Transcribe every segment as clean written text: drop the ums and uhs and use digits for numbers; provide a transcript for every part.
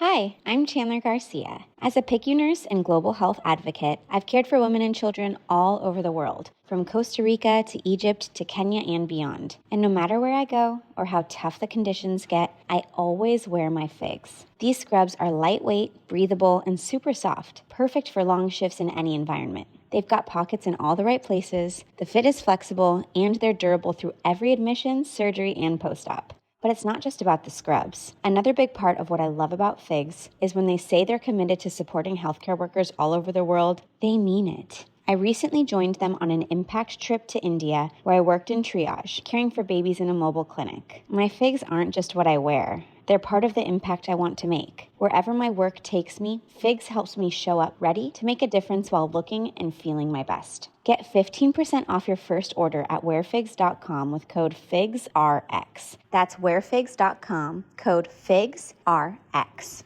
Hi, I'm Chandler Garcia. As a PICU nurse and global health advocate, I've cared for women and children all over the world, from Costa Rica to Egypt to Kenya and beyond. And no matter where I go or how tough the conditions get, I always wear my FIGS. These scrubs are lightweight, breathable, and super soft, perfect for long shifts in any environment. They've got pockets in all the right places, the fit is flexible, and they're durable through every admission, surgery, and post-op. But it's not just about the scrubs. Another big part of what I love about FIGS is when they say they're committed to supporting healthcare workers all over the world, they mean it. I recently joined them on an impact trip to India where I worked in triage, caring for babies in a mobile clinic. My FIGS aren't just what I wear. They're part of the impact I want to make. Wherever my work takes me, FIGS helps me show up ready to make a difference while looking and feeling my best. Get 15% off your first order at wearfigs.com with code FIGSRX. That's wearfigs.com, code FIGSRX.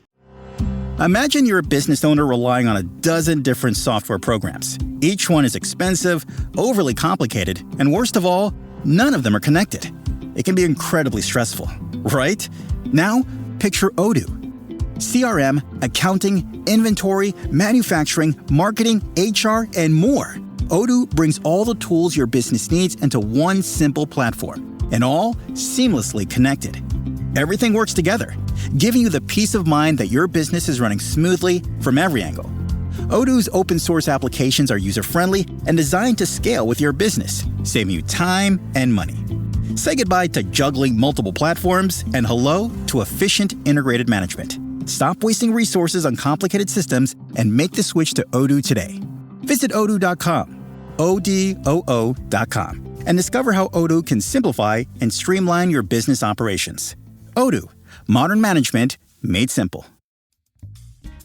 Imagine you're a business owner relying on a dozen different software programs. Each one is expensive, overly complicated, and worst of all, none of them are connected. It can be incredibly stressful, right? Now, picture Odoo. CRM, accounting, inventory, manufacturing, marketing, HR, and more. Odoo brings all the tools your business needs into one simple platform, and all seamlessly connected. Everything works together, giving you the peace of mind that your business is running smoothly from every angle. Odoo's open source applications are user-friendly and designed to scale with your business, saving you time and money. Say goodbye to juggling multiple platforms and hello to efficient integrated management. Stop wasting resources on complicated systems and make the switch to Odoo today. Visit odoo.com, ODOO.com, and discover how Odoo can simplify and streamline your business operations. Odoo, modern management made simple.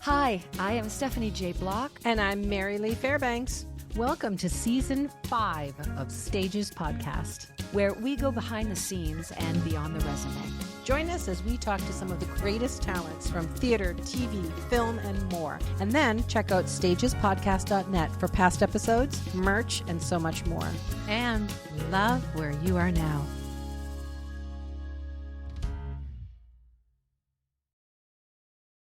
Hi, I am Stephanie J. Block. And I'm Mary Lee Fairbanks. Welcome to Season 5 of Stages Podcast, where we go behind the scenes and beyond the resume. Join us as we talk to some of the greatest talents from theater, TV, film, and more. And then check out stagespodcast.net for past episodes, merch, and so much more. And love where you are now.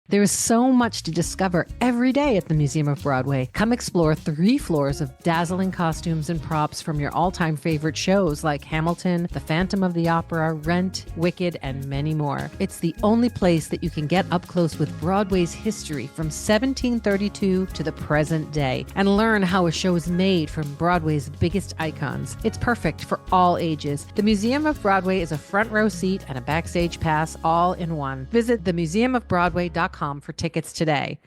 There is so much to discover every day at the Museum of Broadway. Come explore 3 floors of dazzling costumes and props from your all-time favorite shows like Hamilton, The Phantom of the Opera, Rent, Wicked, and many more. It's the only place that you can get up close with Broadway's history from 1732 to the present day and learn how a show is made from Broadway's biggest icons. It's perfect for all ages. The Museum of Broadway is a front row seat and a backstage pass all in one. Visit themuseumofbroadway.com for tickets today.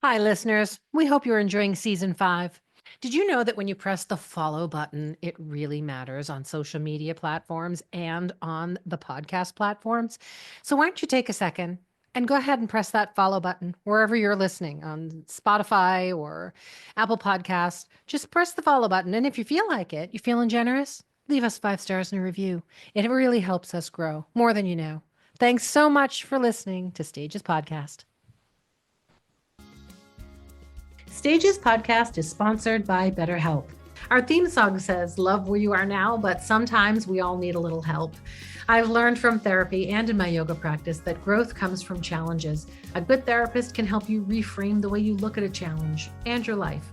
Hi, listeners. We hope you're enjoying Season 5. Did you know that when you press the follow button, it really matters on social media platforms and on the podcast platforms? So why don't you take a second and go ahead and press that follow button wherever you're listening, on Spotify or Apple Podcasts. Just press the follow button. And if you feel like it, you're feeling generous, leave us 5 stars and a review. It really helps us grow more than you know. Thanks so much for listening to Stages Podcast. Stages Podcast is sponsored by BetterHelp. Our theme song says, "Love where you are now," but sometimes we all need a little help. I've learned from therapy and in my yoga practice that growth comes from challenges. A good therapist can help you reframe the way you look at a challenge and your life.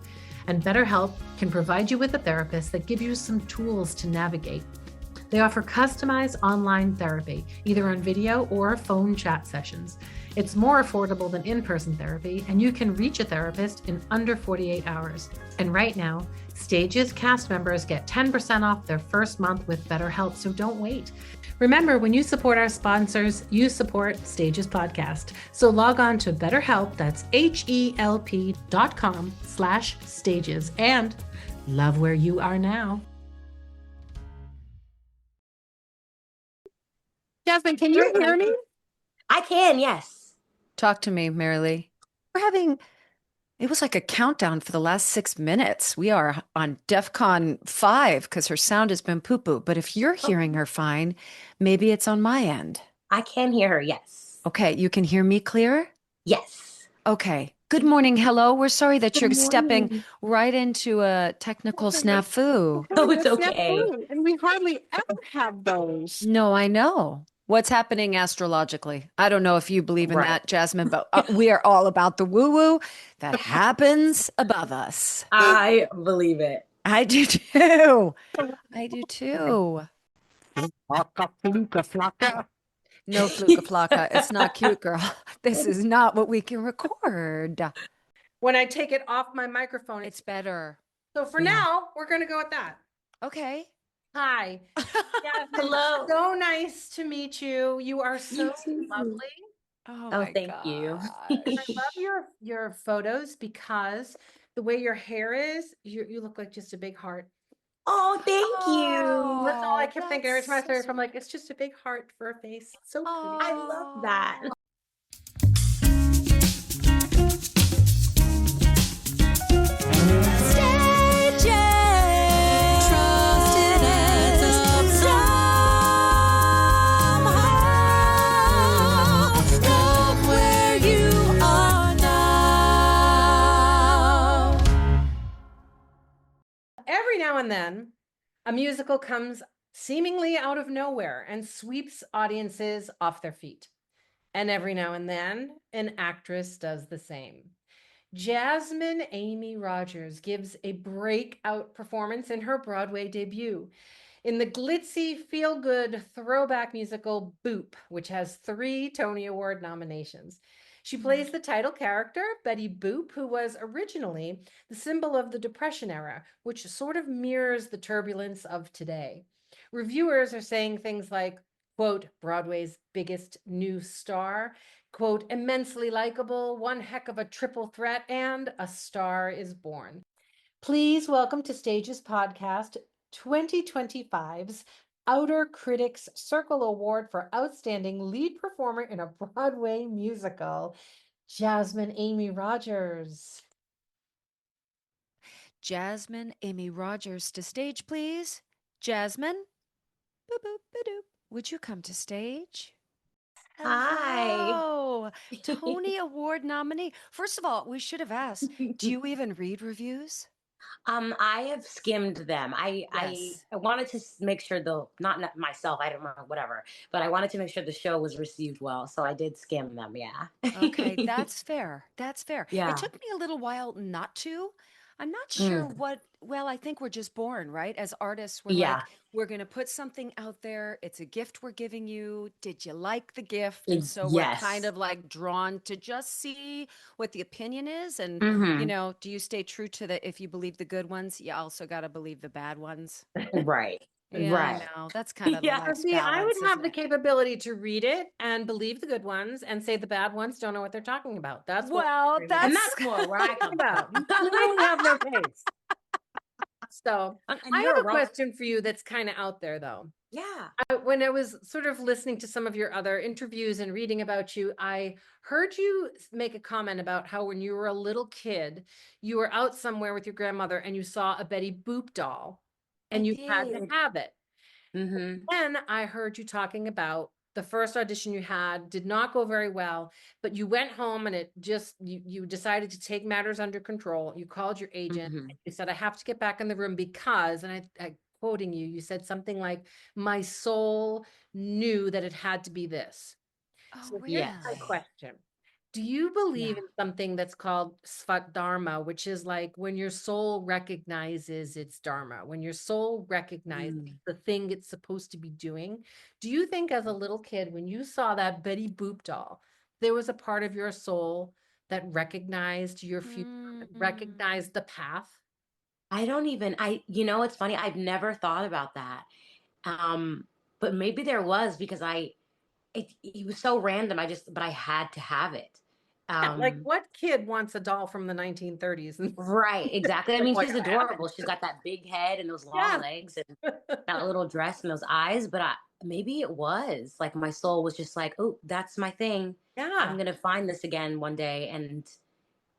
And BetterHelp can provide you with a therapist that gives you some tools to navigate. They offer customized online therapy, either on video or phone chat sessions. It's more affordable than in-person therapy, and you can reach a therapist in under 48 hours. And right now, Stages cast members get 10% off their first month with BetterHelp, so don't wait. Remember, when you support our sponsors, you support Stages Podcast. So log on to BetterHelp, that's HELP.com/stages, and love where you are now. Jasmine, can you hear me? I can, yes. Talk to me, Mary Lee. It was like a countdown for the last 6 minutes. We are on DEFCON 5 because her sound has been poo-poo. But if you're hearing her fine, maybe it's on my end. I can hear her, yes. Okay, you can hear me clear? Yes. Okay, Good morning. Hello. We're sorry that Good you're stepping morning. right into a technical snafu. Oh, it's That's okay. snafu, and we hardly ever have those. No, I know. What's happening astrologically? I don't know if you believe in Right. that, Jasmine, but we are all about the woo-woo that happens above us. I believe it. I do too. I do too. Flocka, fluka, flocka. No fluka flocka. It's not cute, girl. This is not what we can record. When I take it off my microphone, It's better. so for Yeah. now, we're going to go with that. Okay. Hi. Jasmine, Hello. so nice to meet you. You are You so too. lovely. Oh Oh, my thank you. And I love your photos because the way your hair is, you look like just a big heart. Oh, thank you. That's all I Oh, kept thinking every time I that's saw so it. I'm like, it's just a big heart for a face. So pretty. I love that. Oh. Every now and then, a musical comes seemingly out of nowhere and sweeps audiences off their feet. And every now and then, an actress does the same. Jasmine Amy Rogers gives a breakout performance in her Broadway debut in the glitzy, feel-good throwback musical Boop, which has 3 Tony Award nominations. She plays the title character, Betty Boop, who was originally the symbol of the Depression era, which sort of mirrors the turbulence of today. Reviewers are saying things like, quote, Broadway's biggest new star, quote, immensely likable, one heck of a triple threat, and a star is born. Please welcome to Stages Podcast 2025's Outer Critics Circle Award for Outstanding Lead Performer in a Broadway Musical, Jasmine Amy Rogers. Jasmine Amy Rogers to stage, please. Jasmine, boop, boop, ba-doop. Would you come to stage? Hi. Hello, Tony Award nominee. First of all, we should have asked, do you even read reviews? I have skimmed them. Yes. I wanted to make sure not myself, I don't know, whatever, but I wanted to make sure the show was received well. So I did skim them. Yeah. Okay, that's fair. That's fair. It Yeah. took me a little while not to. I'm not sure Mm, well, I think we're just born, right? As artists, we're yeah. like, we're going to put something out there. It's a gift we're giving you. Did you like the gift? And so we're kind Yes. of like drawn to just see what the opinion is. And, Hmm. do you stay true to if you believe the good ones, you also got to believe the bad ones? Right. Yeah, I Right. know. That's kind of the Yeah. So life's see, I would balance, have isn't the it? capability to read it and believe the good ones and say the bad ones don't know what they're talking about. That's what Well, we're And that's that's more where I talking come about. from. You clearly have no taste. So And I you're have a wrong. question for you that's kind of out there, though. Yeah. When I was sort of listening to some of your other interviews and reading about you, I heard you make a comment about how when you were a little kid, you were out somewhere with your grandmother and you saw a Betty Boop doll I and you had to did. have it. Hmm. Then I heard you talking about the first audition you had did not go very well, but you went home and it just you decided to take matters under control. You called your agent. Hmm. You said, I have to get back in the room because, and I quoting you, you said something like, my soul knew that it had to be this. Oh, So here's my really? Yes. question. Do you believe Yeah. in something that's called Svat Dharma, which is like when your soul recognizes its Dharma, when your soul recognizes Mm. the thing it's supposed to be doing? Do you think as a little kid, when you saw that Betty Boop doll, there was a part of your soul that recognized your future, that Mm. recognized the path? It's funny. I've never thought about that. Um, but maybe there was because it was so random. But I had to have it. Yeah, like Um, what kid wants a doll from the 1930s? And right, exactly. I mean, like, she's I have adorable. She's got that big head and those long it. legs and that little dress and those eyes. But maybe it was like my soul was just like, oh, that's my thing. I'm Yeah. gonna find this again one day, and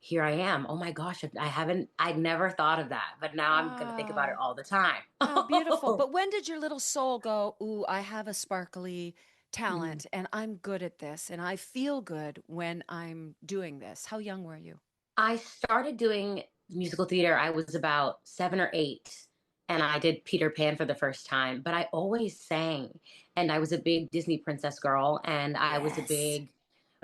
here I am. Oh my gosh, I'd never thought of that, but now I'm gonna think about it Oh, all the time. how beautiful. But when did your little soul go, ooh, I have a sparkly Mhm. talent and I'm good at this and I feel good when I'm doing this? How young were you? I started doing musical theater. I was about 7 or 8, and I did Peter Pan for the first time. But I always sang, and I was a big Disney princess girl, and I was a Yes. big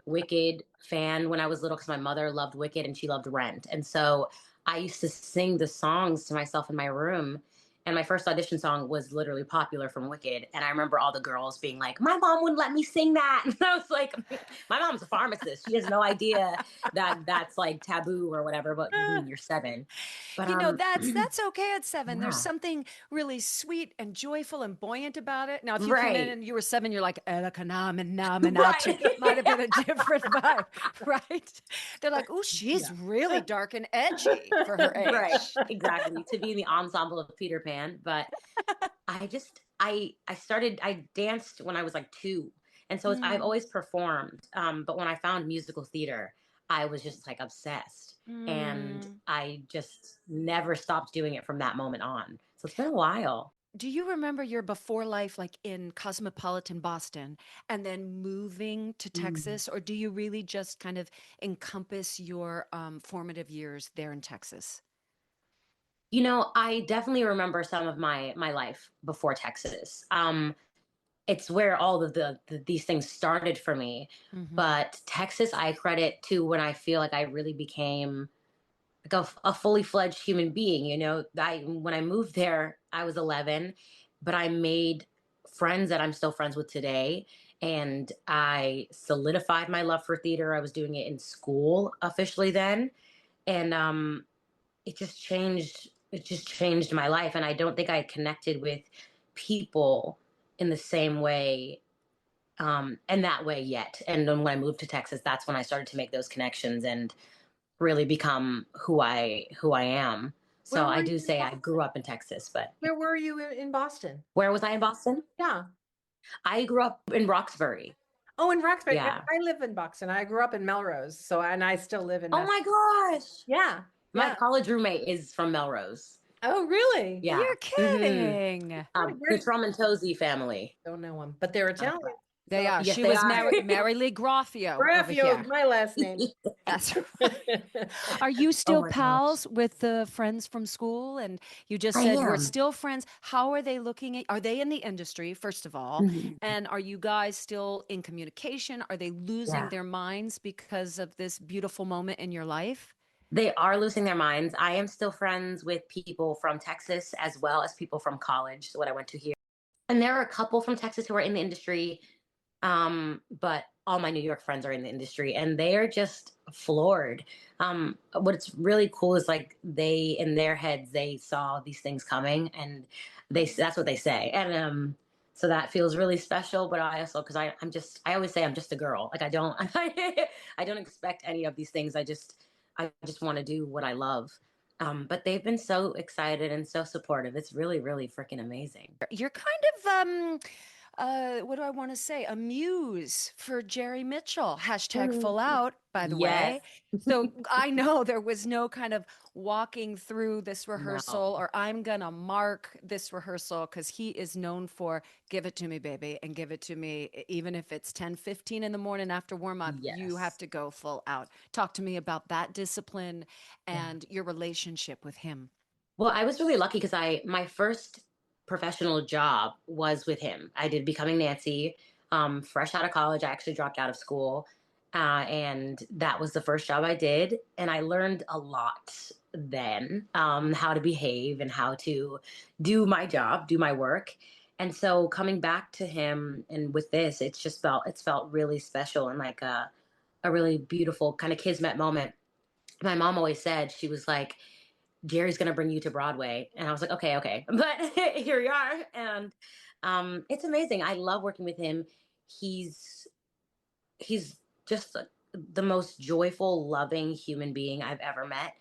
Wicked fan when I was little because my mother loved Wicked and she loved Rent. And so I used to sing the songs to myself in my room. And my first audition song was literally Popular from Wicked. And I remember all the girls being like, my mom wouldn't let me sing that. And I was like, my mom's a pharmacist. She has no idea that that's like taboo or whatever. But you mean you're 7. But You know, that's okay at 7. There's yeah, something really sweet and joyful and buoyant about it. Now, if you came in right. and you were 7, you're like, Right. might have been a different vibe, right? They're like, oh, she's Yeah. really dark and edgy for her Right, age. exactly, to be in the ensemble of Peter Pan. But I danced when I was like 2, and so I've Mm, always performed. But when I found musical theater, I was just like obsessed, and mm. I just never stopped doing it from that moment on. So it's been a while. Do you remember your before life, like in cosmopolitan Boston, and then moving to Mm. Texas, or do you really just kind of encompass your formative years there in Texas? I definitely remember some of my life before Texas. It's where all of these things started for me. Hmm. But Texas, I credit to when I feel like I really became like a fully fledged human being. When I moved there, I was 11, but I made friends that I'm still friends with today. And I solidified my love for theater. I was doing it in school officially then. And it just changed my life. And I don't think I connected with people in the same way and that way yet. And then when I moved to Texas, that's when I started to make those connections and really become who I am. So Where I were do you in say I grew Boston? up in Texas, but Where were you in Boston? where was I in Boston? Yeah. I grew up in Roxbury. Oh, in Roxbury. Yeah. I live in Boston. I grew up in Melrose, and I still live in Oh Mass. my gosh. Yeah. My Yeah. college roommate is from Melrose. Oh, really? Yeah. You're kidding. The Tramontosi family. Don't know them, but they're Italian. They So are. Yes, She they was are. Marilee Graffio over Raffio here. is my last name. That's Are you Oh still my gosh. pals with the friends from school? And you just I said we're am. still friends. How are they looking at? Are they in the industry, first of all? Mhm. And are you guys still in communication? Are they losing Yeah. their minds because of this beautiful moment in your life? They are losing their minds. I am still friends with people from Texas as well as people from college, so what I went to here. And there are a couple from Texas who are in the industry, but all my New York friends are in the industry, and they are just floored. What's really cool is like they, in their heads, they saw these things coming, and that's what they say, and so that feels really special. But I also, because I always say I'm just a girl. Like I don't, I don't expect any of these things. I just want to do what I love. But they've been so excited and so supportive. It's really, really freaking amazing. You're kind of what do I want to say? A muse for Jerry Mitchell. Hashtag Mm. full out, by the Yes. way. So I know there was no kind of walking through this rehearsal No. or I'm gonna mark this rehearsal because he is known for give it to me, baby, and give it to me. Even if it's 10:15 in the morning after warm up, you have Yes. to go full out. Talk to me about that discipline Yeah. and your relationship with him. Well, I was really lucky because my first professional job was with him. I did Becoming Nancy, fresh out of college. I actually dropped out of school, and that was the first job I did. And I learned a lot then, how to behave and how to do my job, do my work. And so coming back to him and with this, it's felt really special and like a really beautiful kind of kismet moment. My mom always said, she was like, Jerry's gonna bring you to Broadway. And I was like, okay, okay. But here we are. And it's amazing. I love working with him. He's he's just the most joyful, loving human being I've ever met.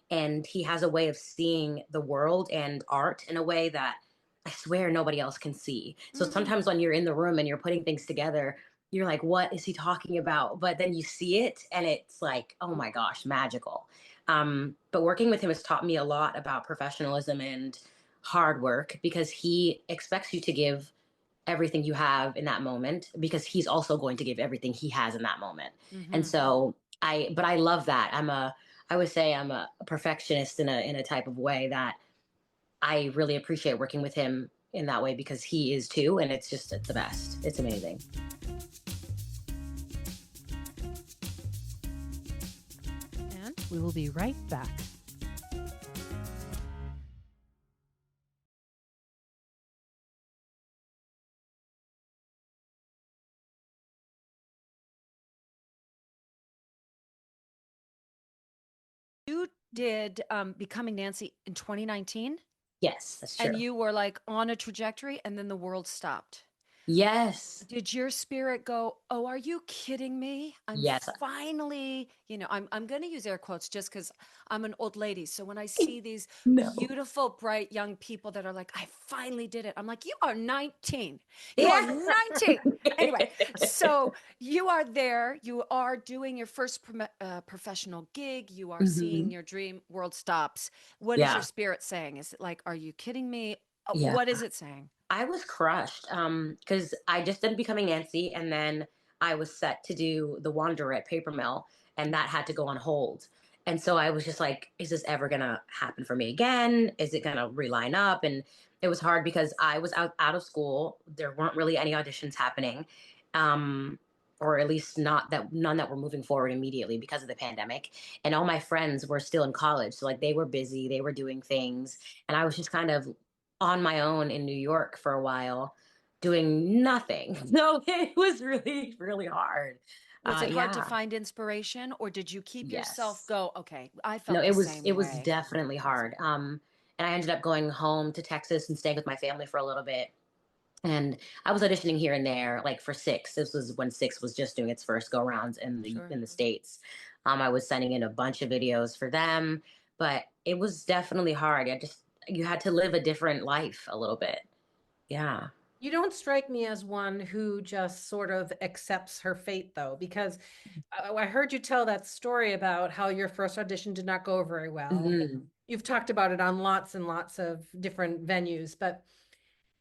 And he has a way of seeing the world and art in a way that I swear nobody else can see. So Mm. sometimes when you're in the room and you're putting things together, you're like, what is he talking about? But then you see it and it's like, oh my gosh, magical. But working with him has taught me a lot about professionalism and hard work because he expects you to give everything you have in that moment because he's also going to give everything he has in that moment. And Hmm. so but I love that. I would say I'm a perfectionist in a type of way that I really appreciate working with him in that way because he is too, and it's just the best. It's amazing. And we will be right back. You did Becoming Nancy in 2019, Yes, that's true. and you were like on a trajectory, and then the world stopped. Yes. Did your spirit go, "Oh, are you kidding me? I'm Yes. finally," I'm going to use air quotes just because I'm an old lady. So when I see these No. beautiful, bright young people that are like, "I finally did it," I'm like, "You are 19. You are Yeah. 19." Anyway, so you are there. You are doing your first professional gig. You are seeing Hmm. your dream. World stops. What is your Yeah. spirit saying? Is it like, "Are you kidding me?" Yeah. What is it saying? I was crushed because I just did Becoming Nancy, and then I was set to do The Wanderer at Papermill, and that had to go on hold. And so I was just like, is this ever going to happen for me again? Is it going to reline up? And it was hard because I was out of school. There weren't really any auditions happening, um, or at least not that none that were moving forward immediately because of the pandemic. And all my friends were still in college. So like they were busy, they were doing things. And I was just kind of on my own in New York for a while, doing nothing. So it was really, really hard. Was it hard to Yeah. find inspiration, or did you keep yourself Yes. go, okay, I No, felt the it same was way. definitely hard. And I ended up going home to Texas and staying with my family for a little bit. And I was auditioning here and there, like for Six. This was when Six was just doing its first go rounds Sure. in the States. I was sending in a bunch of videos for them, but it was definitely hard. You had to live a different life a little bit. Yeah. You don't strike me as one who just sort of accepts her fate, though, because I heard you tell that story about how your first audition did not go very well. Hmm. You've talked about it on lots and lots of different venues, but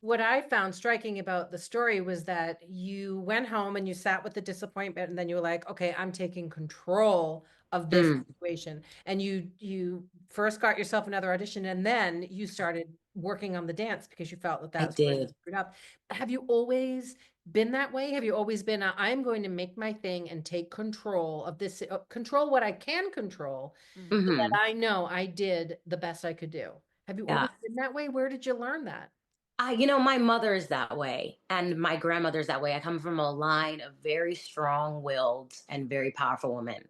what I found striking about the story was that you went home and you sat with the disappointment, and then you were like, okay, I'm taking control of this Mm, situation. And you first got yourself another audition, and then you started working on the dance because you felt that I that was where you did. screwed up. Have you always been that way? Have you always been, I'm going to make my thing and take control of this, control what I can control, Mm. so that Hmm. I know I did the best I could do? Have you Yeah. always been that way? Where did you learn that? My mother is that way, and my grandmother's that way. I come from a line of very strong-willed and very powerful women.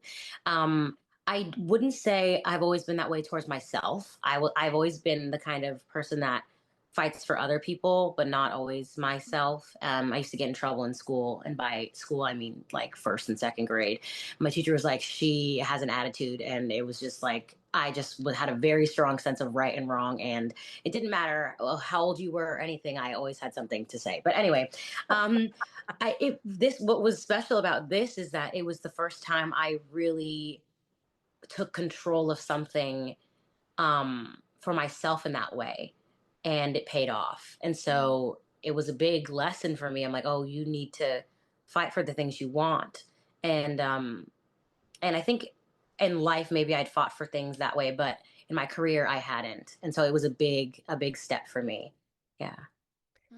Um, I wouldn't say I've always been that way towards myself. I've always been the kind of person that fights for other people, but not always myself. I used to get in trouble in school, and by school I mean like first and second grade. My teacher was like, she has an attitude, and it was just like I just had a very strong sense of right and wrong, and it didn't matter how old you were or anything. I always had something to say. But anyway, um, what was special about this is that it was the first time I really took control of something for myself in that way, and it paid off. And so it was a big lesson for me. I'm like, oh, you need to fight for the things you want, and I think in life maybe I'd fought for things that way, but in my career I hadn't. And so it was a big step for me. Yeah.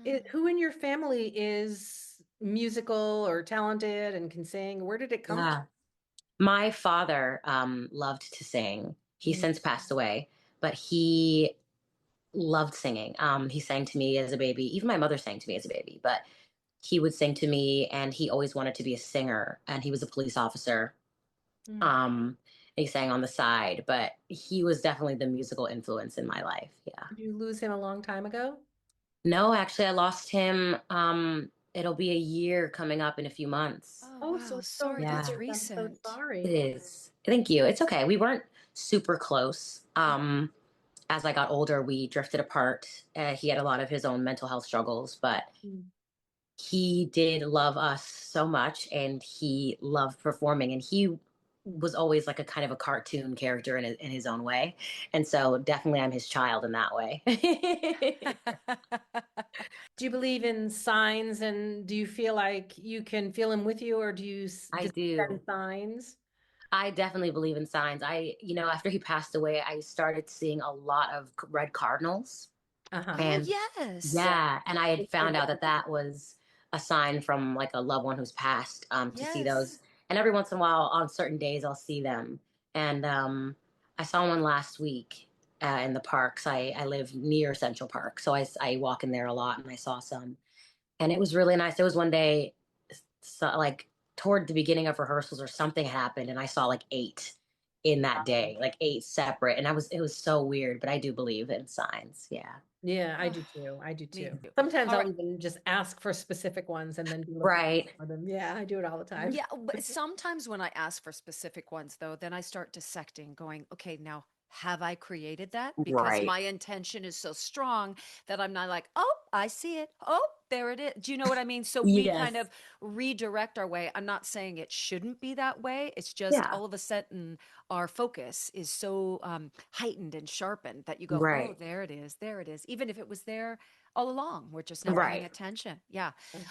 Mm. Who in your family is musical or talented and can sing? Where did it come from? Yeah. My father loved to sing. He's Mhm. since passed away, but he loved singing. He sang to me as a baby. Even my mother sang to me as a baby, but he would sing to me, and he always wanted to be a singer, and he was a police officer. Mm. Um, he sang on the side, but he was definitely the musical influence in my life. Yeah. Did you lose him a long time ago? No, actually, I lost him. It'll be a year coming up in a few months. Oh, Oh, wow. so it's so Sorry, that's Yeah, recent. I'm so recent. it sorry. is. Thank you. It's okay. We weren't super close. As I got older, we drifted apart. He had a lot of his own mental health struggles, but Mm. he did love us so much, and he loved performing, and he was always like a kind of a cartoon character in his own way. And so definitely I'm his child in that way. Do you believe in signs, and do you feel like you can feel him with you, or do you I just do. send signs? I definitely believe in signs. After he passed away, I started seeing a lot of red cardinals. Uh-huh. Oh, And yes. yeah, and I had found out that that was a sign from like a loved one who's passed, to see Yes. those. And every once in a while, on certain days, I'll see them. And I saw one last week in the parks. I live near Central Park, so I walk in there a lot, and I saw some. And it was really nice. There was one day, so, like toward the beginning of rehearsals or something happened, and I saw like eight in that day, like eight separate. And it was so weird, but I do believe in signs. Yeah. Yeah, I Oh, do too. I do me too. too. Sometimes All I'll right. even just ask for specific ones and then be looking Right. for them. Yeah, I do it all the time. Yeah, but sometimes when I ask for specific ones, though, then I start dissecting, going, okay, now have I created that? Because Right. my intention is so strong that I'm not like, oh, I see it. Oh, there it is. Do you know what I mean? So we kind Yes. of redirect our way. I'm not saying it shouldn't be that way. It's just Yeah. all of a sudden our focus is so heightened and sharpened that you go, oh, Right. there it is. There it is. Even if it was there all along, we're just not paying Right. attention. Yeah.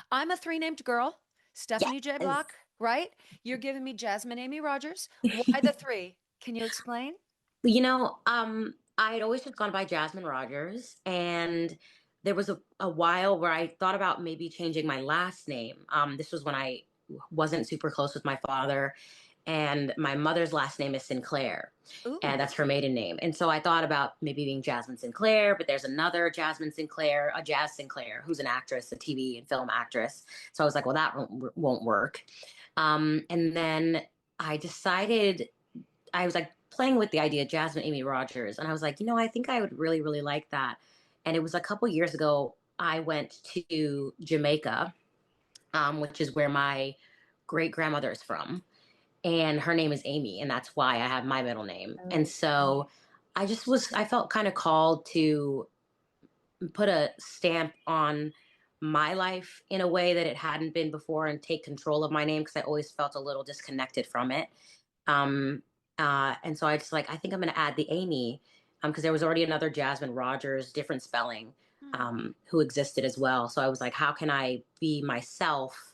I'm a three-named girl. Stephanie J. Yes. Block, right? You're giving me Jasmine Amy Rogers. Why the three? Can you explain? I had always just gone by Jasmine Rogers, and there was a while where I thought about maybe changing my last name. This was when I wasn't super close with my father, and my mother's last name is Sinclair, and Ooh, that's her maiden name. And so I thought about maybe being Jasmine Sinclair, but there's another Jasmine Sinclair, a Jazz Sinclair, who's an actress, a TV and film actress. So I was like, well, that won't work. And then I decided, I was like playing with the idea, Jasmine Amy Rogers, and I was like, I think I would really, really like that. And it was a couple years ago, I went to Jamaica, which is where my great grandmother is from, and her name is Amy, and that's why I have my middle name. And Oh, so I felt kind of called to put a stamp on my life in a way that it hadn't been before, and take control of my name, because I always felt a little disconnected from it. Um, and so I just like, I think I'm going to add the Amy, because there was already another Jasmine Rogers, different spelling, hmm. who existed as well. So I was like, how can I be myself,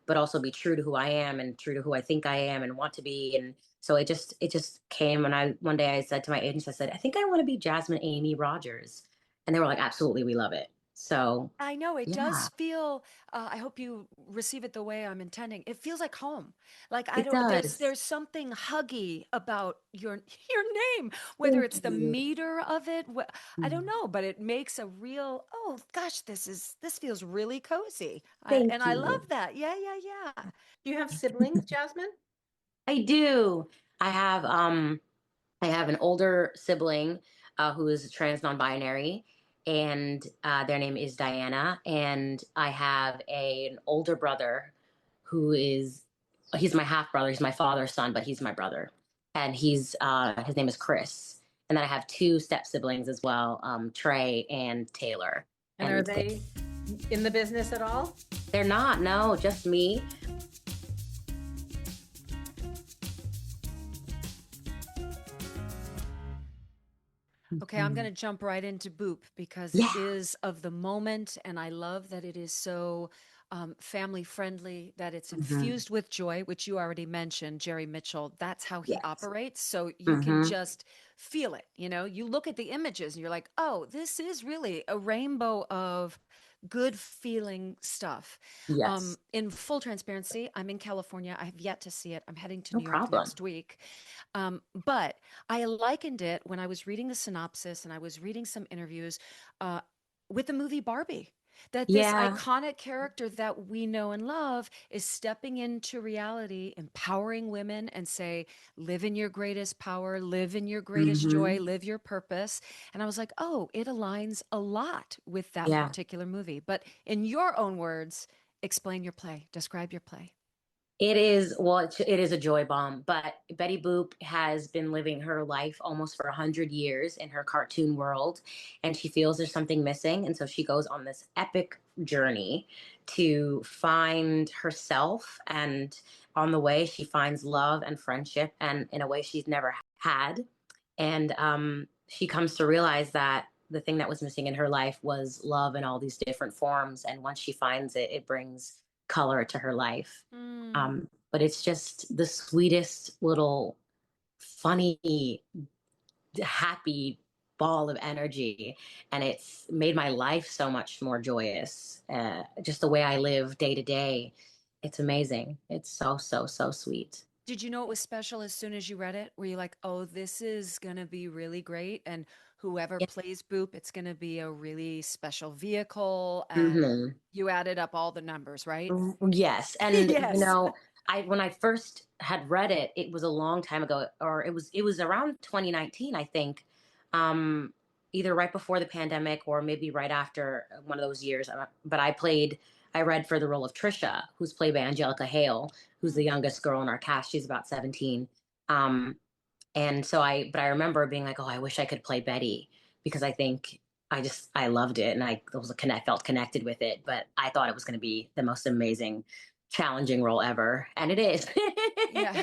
but also be true to who I am and true to who I think I am and want to be. And so it just came. And one day I said to my agents, I said, I think I want to be Jasmine Amy Rogers. And they were like, absolutely, we love it. So I know it does yeah, feel, I hope you receive it the way I'm intending. It feels like home. Like I it don't, does. there's something huggy about your name, whether Thank it's the you. meter of it, I don't Mm. know, but it makes a real, oh gosh, this feels really cozy. And Thank I love you. that. Yeah, yeah, yeah. do you have siblings, Jasmine? I do. I have I have an older sibling, who is trans non-binary, and their name is Diana. And I have an older brother who is, he's my half brother. He's my father's son, but he's my brother, and his name is Chris. And then I have two step siblings as well, Trey and Taylor. And are And they in the business at all? they're not, no, just me. Okay, I'm going Mhm. to jump right into Boop because it Yeah. is of the moment, and I love that it is so family friendly, that it's Hmm. infused with joy, which you already mentioned, Jerry Mitchell. That's how he Yes. operates. So you can Hmm. just feel it. You look at the images and you're like, oh, this is really a rainbow of good feeling stuff. Yes. In full transparency, I'm in California. I have yet to see it. I'm heading to No New York problem. next week. But I likened it when I was reading the synopsis and I was reading some interviews uh, with the movie Barbie. That this Yeah. iconic character that we know and love is stepping into reality, empowering women, and say, live in your greatest power, live in your greatest joy, Hmm. live your purpose. And I was like, oh, it aligns a lot with that Yeah. particular movie. But in your own words, explain your play, describe your play. It is, well, it is a joy bomb, but Betty Boop has been living her life almost for 100 years in her cartoon world, and she feels there's something missing. And so she goes on this epic journey to find herself. And on the way, she finds love and friendship, and in a way she's never had. And she comes to realize that the thing that was missing in her life was love in all these different forms. And once she finds it, it brings color to her life. Mm. but it's just the sweetest little funny, happy ball of energy, and it's made my life so much more joyous. Just the way I live day to day, it's amazing. It's so sweet. Did you know it was special as soon as you read it? Were you like, oh, this is going to be really great? And whoever Yeah. plays Boop, it's going to be a really special vehicle. And Hmm. you added up all the numbers, right? Yes, and Yes. I when I first had read it, it was a long time ago, or it was around 2019, I think, um, either right before the pandemic or maybe right after one of those years. But I read for the role of Trisha, who's played by Angelica Hale, who's the youngest girl in our cast. She's about 17. Um, and so but I remember being like, oh, I wish I could play Betty, because I think I loved it, and felt connected with it. But I thought it was going to be the most amazing, challenging role ever, and it is. Yeah.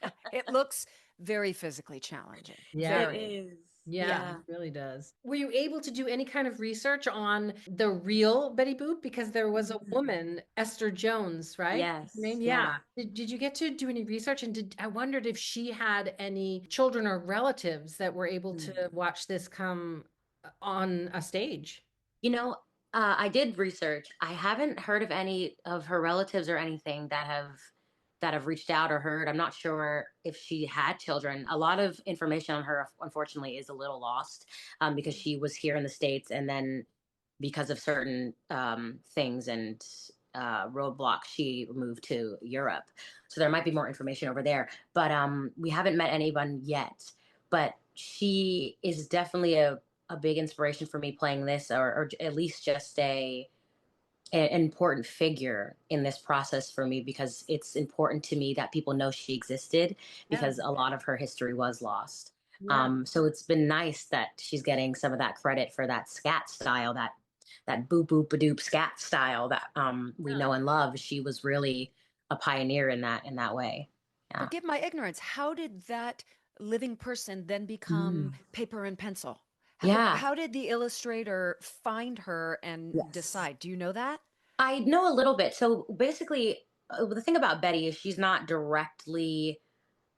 Yeah. It looks very physically challenging. Yeah. It Very. is. Yeah, Yeah. it really does. Were you able to do any kind of research on the real Betty Boop? Because there was a woman, Esther Jones, right? Yes. Her name? Yeah. Yeah. Did you get to do any research? And I wondered if she had any children or relatives that were able to watch this come on a stage. You know, I did research. I haven't heard of any of her relatives or anything that have reached out or heard. I'm not sure if she had children. A lot of information on her, unfortunately, is a little lost, because she was here in the States, and then because of certain things and roadblocks, she moved to Europe. So there might be more information over there. But we haven't met anyone yet. But she is definitely a big inspiration for me playing this, or at least just an important figure in this process for me, because it's important to me that people know she existed, Yeah. because a lot of her history was lost. Yeah. So it's been nice that she's getting some of that credit for that scat style, that boop boop a doop scat style that we know and love. She was really a pioneer in that way. Yeah. Forgive my ignorance. How did that living person then become Mm. paper and pencil? Yeah. How did the illustrator find her and Yes. decide? Do you know that? I know a little bit. So basically, the thing about Betty is she's not directly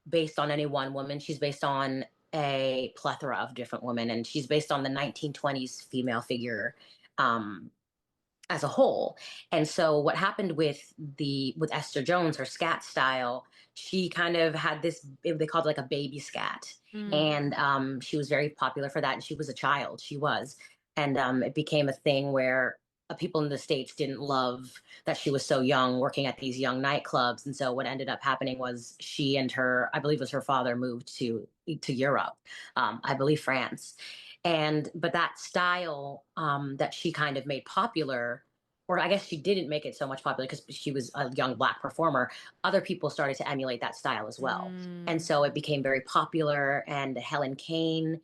based on any one woman. She's based on a plethora of different women, and she's based on the 1920s female figure, um, as a whole. And so what happened with Esther Jones, her scat style, she kind of had this, they called it like a baby scat. And she was very popular for that. And she was a child. She was. And it became a thing where people in the States didn't love that she was so young, working at these young nightclubs. And so what ended up happening was she and I believe it was her father, moved to Europe, I believe France. But that style, that she kind of made popular, or I guess she didn't make it so much popular because she was a young Black performer, other people started to emulate that style as well. And so it became very popular, and Helen Kane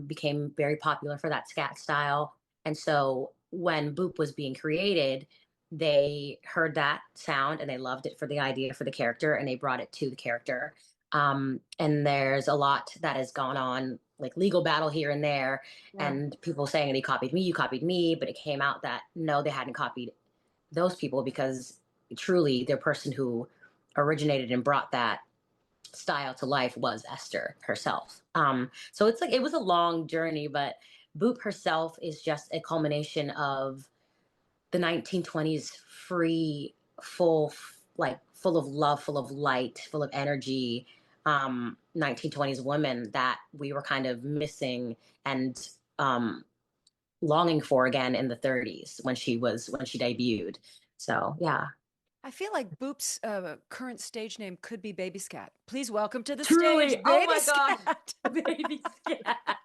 became very popular for that scat style. And so when Boop was being created, they heard that sound and they loved it for the idea for the character, and they brought it to the character. And there's a lot that has gone on, like legal battle here and there, and people saying they copied me, you copied me, but it came out that no, they hadn't copied those people, because truly the person who originated and brought that style to life was Esther herself. So it's like it was a long journey, but Boop herself is just a culmination of the 1920s free, full of love, full of light, full of energy, 1920s women that we were kind of missing and longing for again in the 30s when she debuted. So yeah. I feel like Boop's current stage name could be Baby Scat. Please welcome to the Truly, stage, oh Baby my God. Scat. Baby scat.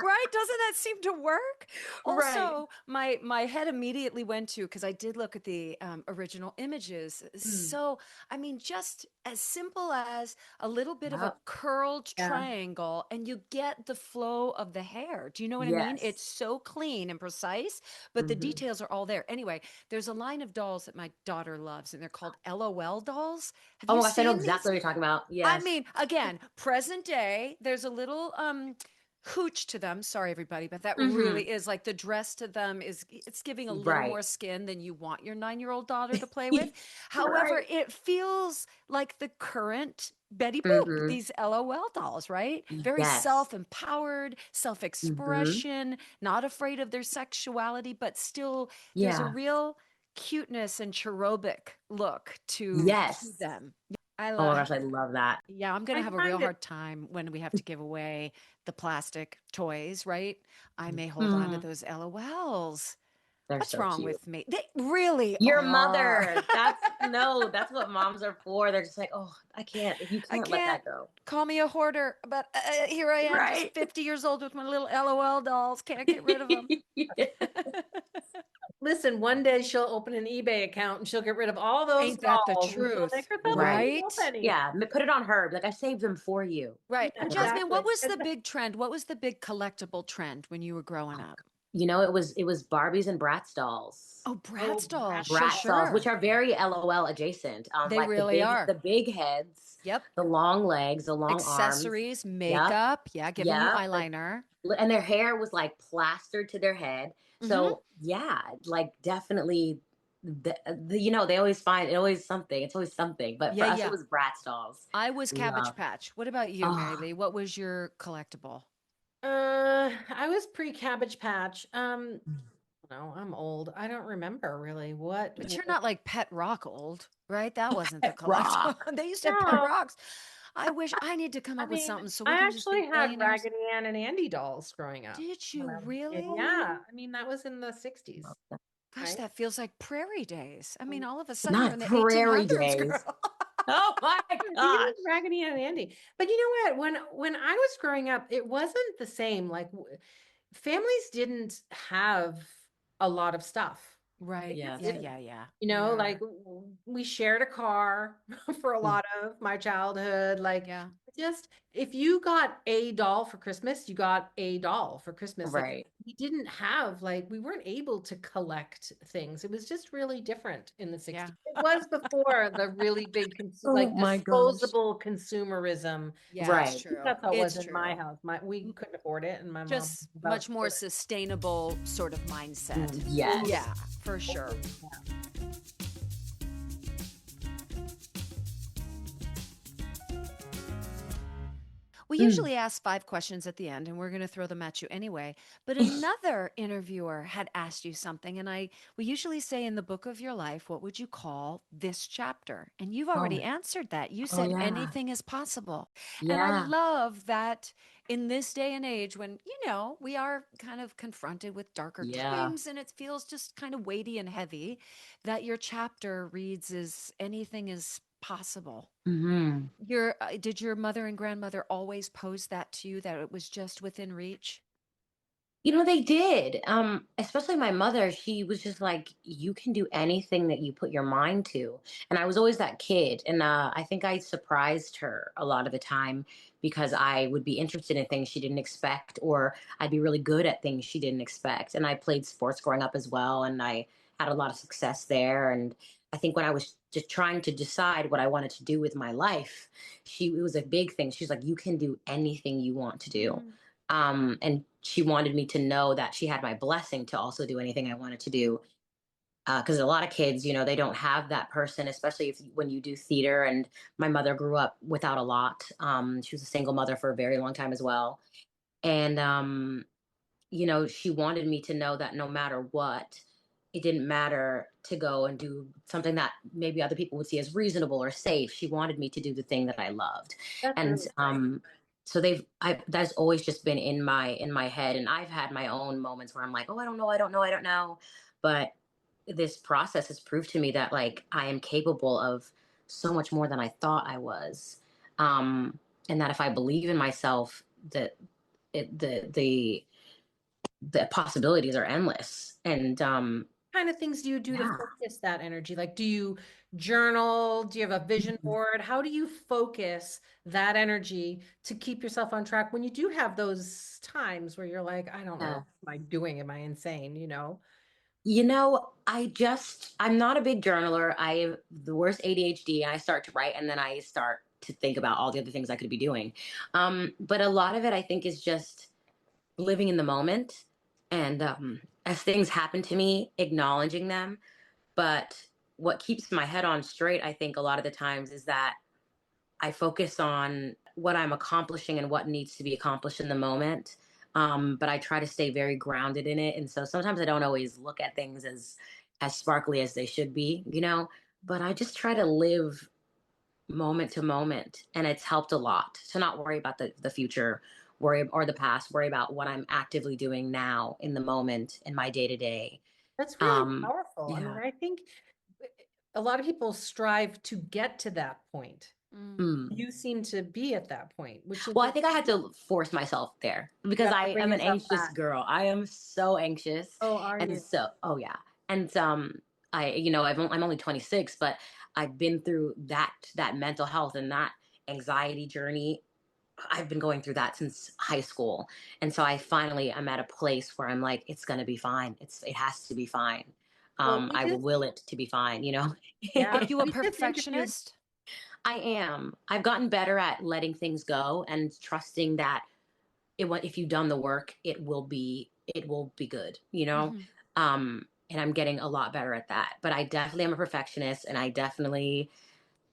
Right? Doesn't that seem to work? Right. Also, my head immediately went to, because I did look at the original images. So, I mean, just as simple as a little bit of a curled triangle, and you get the flow of the hair. Do you know what I mean? Yes. It's so clean and precise, but the details are all there. Anyway, there's a line of dolls that my daughter loves, and they're called LOL dolls. Have Oh you my gosh, I know seen exactly these? what you're talking about. I Yes. mean, again, present day, there's a little hooch to them. Sorry, everybody, but that Hmm. really is like the dress to them is it's giving a little Right. more skin than you want your 9-year-old daughter to play with. However, Right. it feels like the current Betty Boop, Hmm. these LOL dolls, right? Very Yes. self-empowered, Hmm. self-expression, not afraid of their sexuality, but still there's a Yeah. real cuteness and cherubic look to Yes. them. I Oh my love gosh, I love that. yeah, I'm gonna I have a real find it. hard time when we have to give away the plastic toys, right? I may hold on to Hmm. those LOLs. They're What's so wrong cute. with me? They really Your are. mother. That's no, that's what moms are for. They're just like, oh, I can't. You I can't let can't that go. call me a hoarder, but here I am, just Right. 50 years old with my little LOL dolls. Can't get rid of them. Listen, one day she'll open an eBay account and she'll get rid of all those Ain't that the dolls and she'll make truth, herself a Right. real right? penny. Yeah. Put it on her. Like I saved them for you. Right. Yeah, Jasmine, exactly. what was the big trend? What was the big collectible trend when you were growing up? It was Barbies and Bratz dolls. Oh, Oh, Bratz dolls. Bratz Sure, Bratz dolls, which sure. are very LOL adjacent. They Like really the are. big heads, Yep. the long legs, the long arms. Accessories, Yep. makeup, yeah, giving you Yep. eyeliner. And their hair was like plastered to their head. Hmm. So yeah, like definitely they always find it always something. It's always something. But Yeah, for us it yeah. was Bratz dolls. I was Cabbage Love. Patch. What about you, Mary Oh, Lee? What was your collectible? I was pre-Cabbage Patch. No, I'm old. I don't remember really what But you're was. not like Pet Rock old, right? That wasn't the collectible. rock. They used to have Pet No, Rocks. I wish I need to come I up with mean, something so we I can just be actually had billionaires. Raggedy Ann and Andy dolls growing up Did when you I was a kid. really? Yeah, I mean that was in the 60s, Gosh, right? that feels like prairie days. I mean, all of a sudden you're in Not the prairie 1800s, days. girl. Oh my Even gosh. with Raggedy Ann and Andy. But you know what? When I was growing up, it wasn't the same. Like families didn't have a lot of stuff. Right. They just Yeah, Yes. didn't. yeah, yeah. You know, Yeah. like we shared a car for a lot of my childhood. Like Yeah. just if you got a doll for Christmas, you got a doll for Christmas. Like Right. we didn't have we weren't able to collect things. It was just really different in the Yeah. 60s. It was before the really big Oh like my gosh. disposable consumerism. Yeah, it's Right. true. That's how it was It's in my true. house. We couldn't afford it, and my mom Just was about much to more put it. sustainable sort of mindset. Yes. Yeah, for sure. We Mm. usually ask 5 questions at the end, and we're going to throw them at you anyway. But another interviewer had asked you something, and we usually say in the book of your life, what would you call this chapter? And you've already Oh, answered that. You oh said yeah. anything is possible. And I Yeah. love that in this day and age when, we are kind of confronted with darker Yeah. times and it feels just kind of weighty and heavy, that your chapter reads as anything is possible. Hmm. Did your mother and grandmother always pose that to you, that it was just within reach? They did. Especially my mother, she was just like, you can do anything that you put your mind to. And I was always that kid. And I think I surprised her a lot of the time because I would be interested in things she didn't expect, or I'd be really good at things she didn't expect. And I played sports growing up as well. And I had a lot of success there. And I think when I was just trying to decide what I wanted to do with my life, it was a big thing. She's like, you can do anything you want to do. Mm. And she wanted me to know that she had my blessing to also do anything I wanted to do. Because a lot of kids, they don't have that person, especially when you do theater. And my mother grew up without a lot. She was a single mother for a very long time as well. And, she wanted me to know that no matter what, it didn't matter to go and do something that maybe other people would see as reasonable or safe. She wanted me to do the thing that I loved. That's And really great. so that's always just been in my head. And I've had my own moments where I'm like, oh, I don't know, I don't know, I don't know. But this process has proved to me that like I am capable of so much more than I thought I was. Um, and that if I believe in myself, that it, the possibilities are endless. And What kind of things do you do to yeah. focus that energy? Like, do you journal? Do you have a vision board? How do you focus that energy to keep yourself on track when you do have those times where you're like, I don't know, Yeah. what am I doing? Am I insane? You know? I'm not a big journaler. I have the worst ADHD, and I start to write and then I start to think about all the other things I could be doing. But a lot of it I think is just living in the moment and as things happen to me, acknowledging them. But what keeps my head on straight, I think, a lot of the times is that I focus on what I'm accomplishing and what needs to be accomplished in the moment. But I try to stay very grounded in it. And so sometimes I don't always look at things as sparkly as they should be, but I just try to live moment to moment. And it's helped a lot to not worry about the future, worry or the past, worry about what I'm actively doing now in the moment in my day to day. That's really Um, powerful. I mean, yeah. I think a lot of people strive to get to that point. Mm. You seem to be at that point, which is Well, I think I had to force myself there you because have I to bring am an yourself anxious back. girl. I am so anxious. Oh, are And you? so, oh yeah. And I'm only 26, but I've been through that mental health and that anxiety journey. I've been going through that since high school. And so I'm at a place where I'm like, it's gonna be fine. It has to be fine. Well, I will will it to be fine. Are yeah, you a we just interviewed. perfectionist? I am. I've gotten better at letting things go and trusting that if you've done the work, it will be good. Hmm. And I'm getting a lot better at that. But I definitely am a perfectionist, and I definitely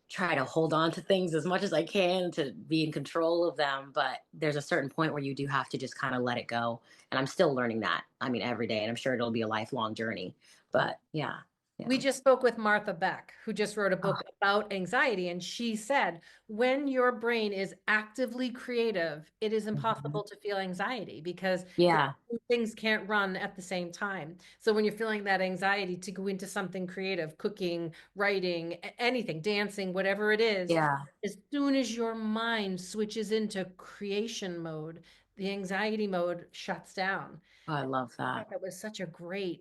try to hold on to things as much as I can to be in control of them. But there's a certain point where you do have to just kind of let it go. And I'm still learning that. I mean, every day, and I'm sure it'll be a lifelong journey. But yeah, yeah. We just spoke with Martha Beck, who just wrote a Oh, book about anxiety. And she said, when your brain is actively creative, it is mhm. impossible to feel anxiety because Yeah, things can't run at the same time. So when you're feeling that anxiety to go into something creative, cooking, writing, anything, dancing, whatever it is, yeah. as soon as your mind switches into creation mode, the anxiety mode shuts down. Oh, I love that. Thought that was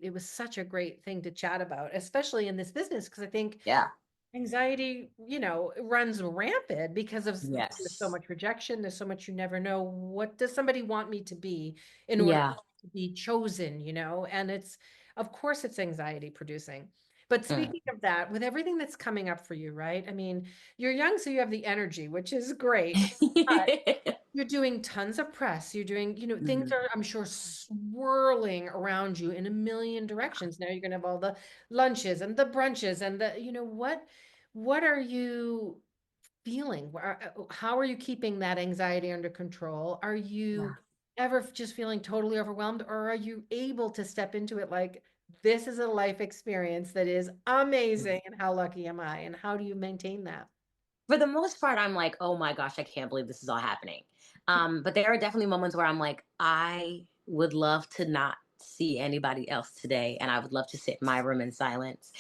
it was such a great thing to chat about, especially in this business, because I think Yeah. anxiety, runs rampant because of there's so Yes. much rejection. There's so much you never know. What does somebody want me to be in order Yeah. to be chosen? And of course, it's anxiety producing. But Mm. speaking of that, with everything that's coming up for you, right? I mean, you're young, so you have the energy, which is great. You're doing tons of press. You're doing, things Mhm. are, I'm sure, swirling around you in a million directions. Now you're going to have all the lunches and the brunches and what are you feeling? How are you keeping that anxiety under control? Are you Yeah. ever just feeling totally overwhelmed, or are you able to step into it like, this is a life experience that is amazing, and how lucky am I? And how do you maintain that? For the most part, I'm like, oh my gosh, I can't believe this is all happening. But there are definitely moments where I'm like, I would love to not see anybody else today, and I would love to sit in my room in silence.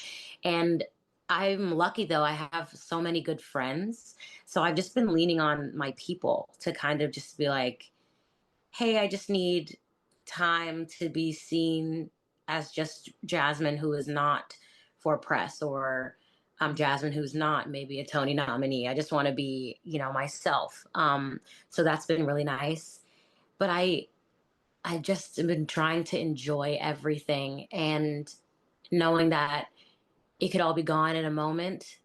And I'm lucky though, I have so many good friends. So I've just been leaning on my people to kind of just be like, hey, I just need time to be seen as just Jasmine, who is not for press, or Jasmine, who's not maybe a Tony nominee. I just want to be, myself. So that's been really nice. But I just have been trying to enjoy everything and knowing that it could all be gone in a moment.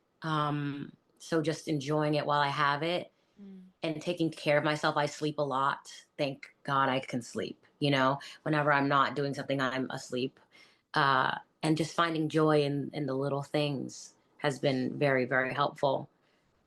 So just enjoying it while I have it Mm. and taking care of myself. I sleep a lot. Thank God I can sleep. Whenever I'm not doing something, I'm asleep. And just finding joy in the little things has been very, very helpful.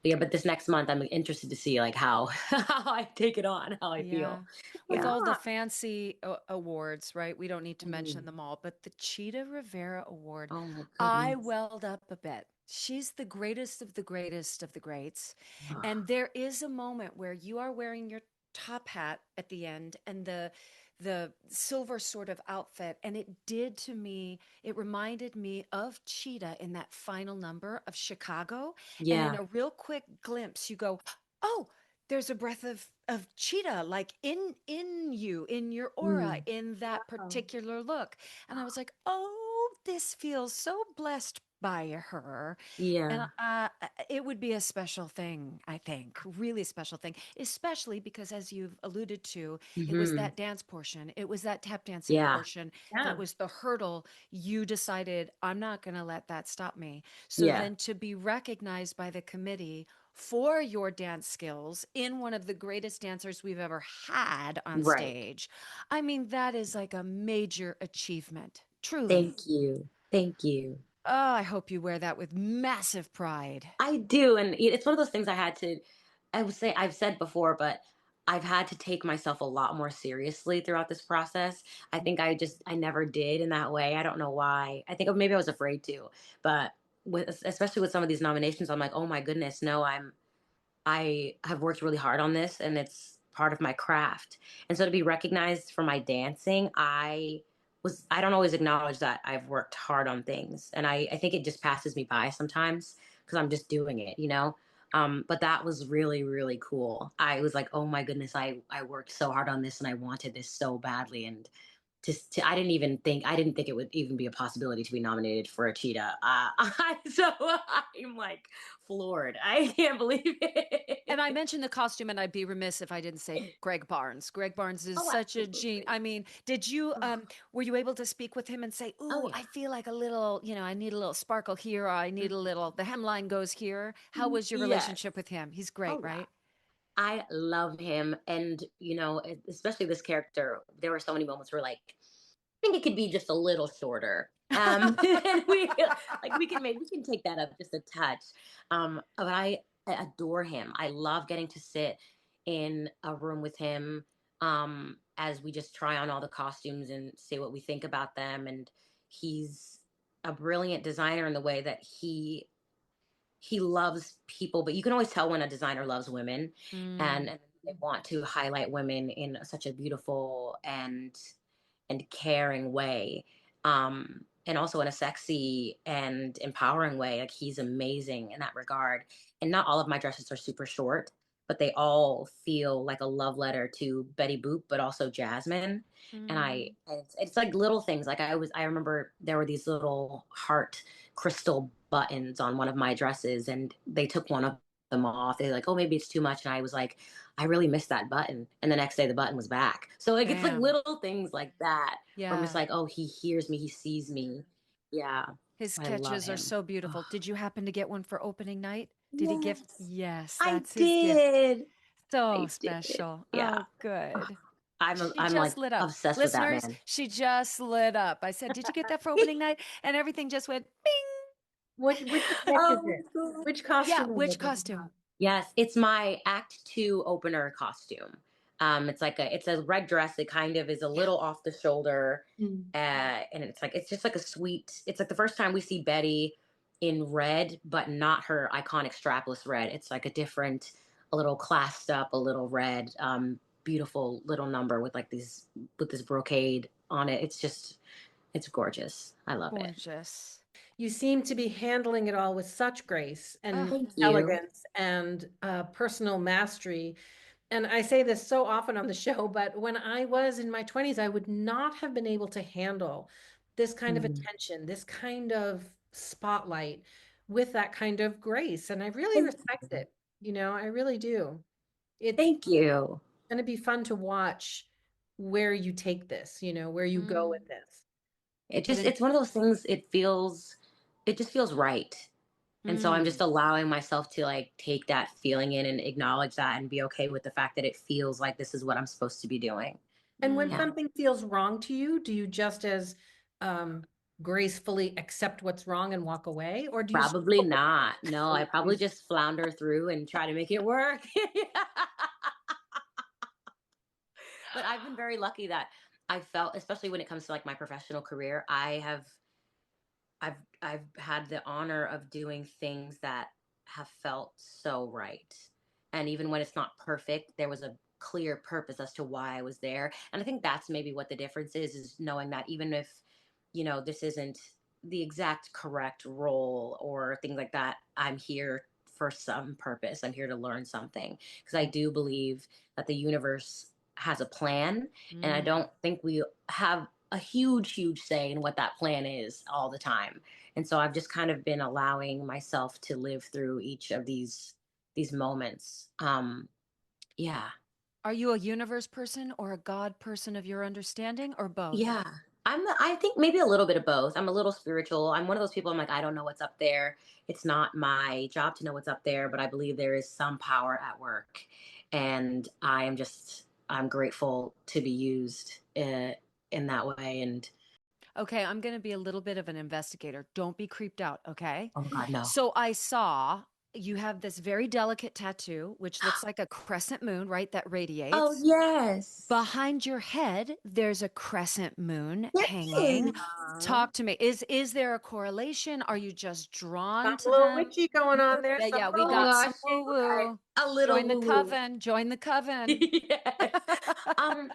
But this next month, I'm interested to see like how how I take it on, how I feel. Yeah. With Yeah. all the fancy awards, right? We don't need to mention Mm. them all, but the Cheetah Rivera Award, Oh my I goodness. welled up a bit. She's the greatest of the greatest of the greats. Oh, And there is a moment where you are wearing your top hat at the end and the silver sort of outfit, and it did to me, it reminded me of Cheetah in that final number of Chicago. And in yeah. a real quick glimpse, you go, oh, there's a breath of cheetah like in you, in your aura, Mm. in that Oh, particular look. And I was like, oh, this feels so blessed by her. And Yeah. it would be a special thing, I think, really special thing, especially because, as you've alluded to, it was Hmm. that dance portion, it was that tap dancing Yeah. portion that yeah. was the hurdle. You decided, I'm not going to let that stop me. So Yeah. then to be recognized by the committee for your dance skills in one of the greatest dancers we've ever had on Right. stage. I mean, that is like a major achievement, truly. Thank you. Thank you. Oh, I hope you wear that with massive pride. I do, and it's one of those things I would say I've said before, but I've had to take myself a lot more seriously throughout this process. I think I never did in that way. I don't know why. I think maybe I was afraid to, but especially with some of these nominations, I'm like, oh my goodness, no, I have worked really hard on this and it's part of my craft. And so to be recognized for my dancing, I don't always acknowledge that I've worked hard on things. And I think it just passes me by sometimes because I'm just doing it, you know? But that was really, really cool. I was like, oh my goodness, I worked so hard on this and I wanted this so badly. And I didn't think it would even be a possibility to be nominated for a cheetah. So I'm like floored. I can't believe And I it. mentioned the costume, and I'd be remiss if I didn't say Greg Barnes. Greg Barnes is Oh, such a gene. absolutely. I mean, did you were you able to speak with him and say, Oh "Ooh, yeah. I feel like a little, I need a little sparkle here, or I need a little the hemline goes here." How was your Yes. relationship with him? He's great, Oh yeah. right? I love him, and especially this character. There were so many moments where I think it could be just a little shorter. And we can take that up just a touch. But I adore him. I love getting to sit in a room with him as we just try on all the costumes and say what we think about them. And he's a brilliant designer in the way that he loves people, but you can always tell when a designer loves women, Mm, and they want to highlight women in such a beautiful and caring way, and also in a sexy and empowering way. Like he's amazing in that regard. And not all of my dresses are super short, but they all feel like a love letter to Betty Boop, but also Jasmine. And mm. it's like little things. I remember there were these little heart crystal buttons on one of my dresses, and they took one of them off. They're like, oh, maybe it's too much. And I was like, I really missed that button. And the next day the button was back. So like it's like Bam. little things like that where I'm just Yeah. like, oh, he hears me, he sees me. Yeah. His I love sketches are him. so beautiful. Oh, Did you happen to get one for opening night? Did he gift? yes. Yes, I that's his gift. did. So I did. special. Yeah. Oh, good. She I'm just like lit up. obsessed with that Listeners, man. she just lit up. I said, "Did you get that for opening night?" And everything just went bing. Which sketch is Oh it? God. Which Yeah, costume is which it that you costume? got? Yes, it's my Act Two opener costume. It's a red dress. It kind of is a little off the shoulder, Mm. and it's just like a sweet. It's like the first time we see Betty in red, but not her iconic strapless red. It's like a little classed up, a little red, beautiful little number with with this brocade on it. It's gorgeous. I love it. Gorgeous. You seem to be handling it all with such grace Oh, and Thank you. elegance and personal mastery. And I say this so often on the show, but when I was in my 20s, I would not have been able to handle this kind of Mhm. attention, this kind of spotlight with that kind of grace. And I really Thank respect you. it. I really do. It's Thank you. going to be fun to watch where you take this, where you go with mm. this. But in, It's one of those things, it just feels right. And so I'm just mm, allowing myself to take that feeling in and acknowledge that and be okay with the fact that it feels like this is what I'm supposed to be doing. And when Yeah. mm. something feels wrong to you, do you just as um, gracefully accept what's wrong and walk away? Or do you Probably struggle with not. No, I probably it? just flounder through and try to make it work. But I've been very lucky that I felt, especially when it comes to my professional career, I've had the honor of doing things that have felt so right. And even when it's not perfect, there was a clear purpose as to why I was there. And I think that's maybe what the difference is knowing that even if, this isn't the exact correct role or things like that, I'm here for some purpose. I'm here to learn something because I do believe that the universe has a plan, and I Mm. don't think we have a huge say in what that plan is all the time. And so I've just kind of been allowing myself to live through each of these moments. Yeah. Are you a universe person or a God person of your understanding or both? Yeah. I think maybe a little bit of both. I'm a little spiritual. I'm one of those people. I'm like, I don't know what's up there. It's not my job to know what's up there, but I believe there is some power at work, and I'm grateful to be used in that way. And Okay, I'm going to be a little bit of an investigator. Don't be creeped out, okay? oh God, no. So I saw you have this very delicate tattoo, which looks like a crescent moon, right? That Oh radiates. yes, Behind your head, there's a crescent moon there is. hanging. Talk to me. Is there a correlation? Are you just drawn Got a to little them? witchy going on there. Yeah, yeah, Something we Oh my got gosh, some woo okay. woo. A little Join the woo woo. coven. Join the coven. Yes. Um,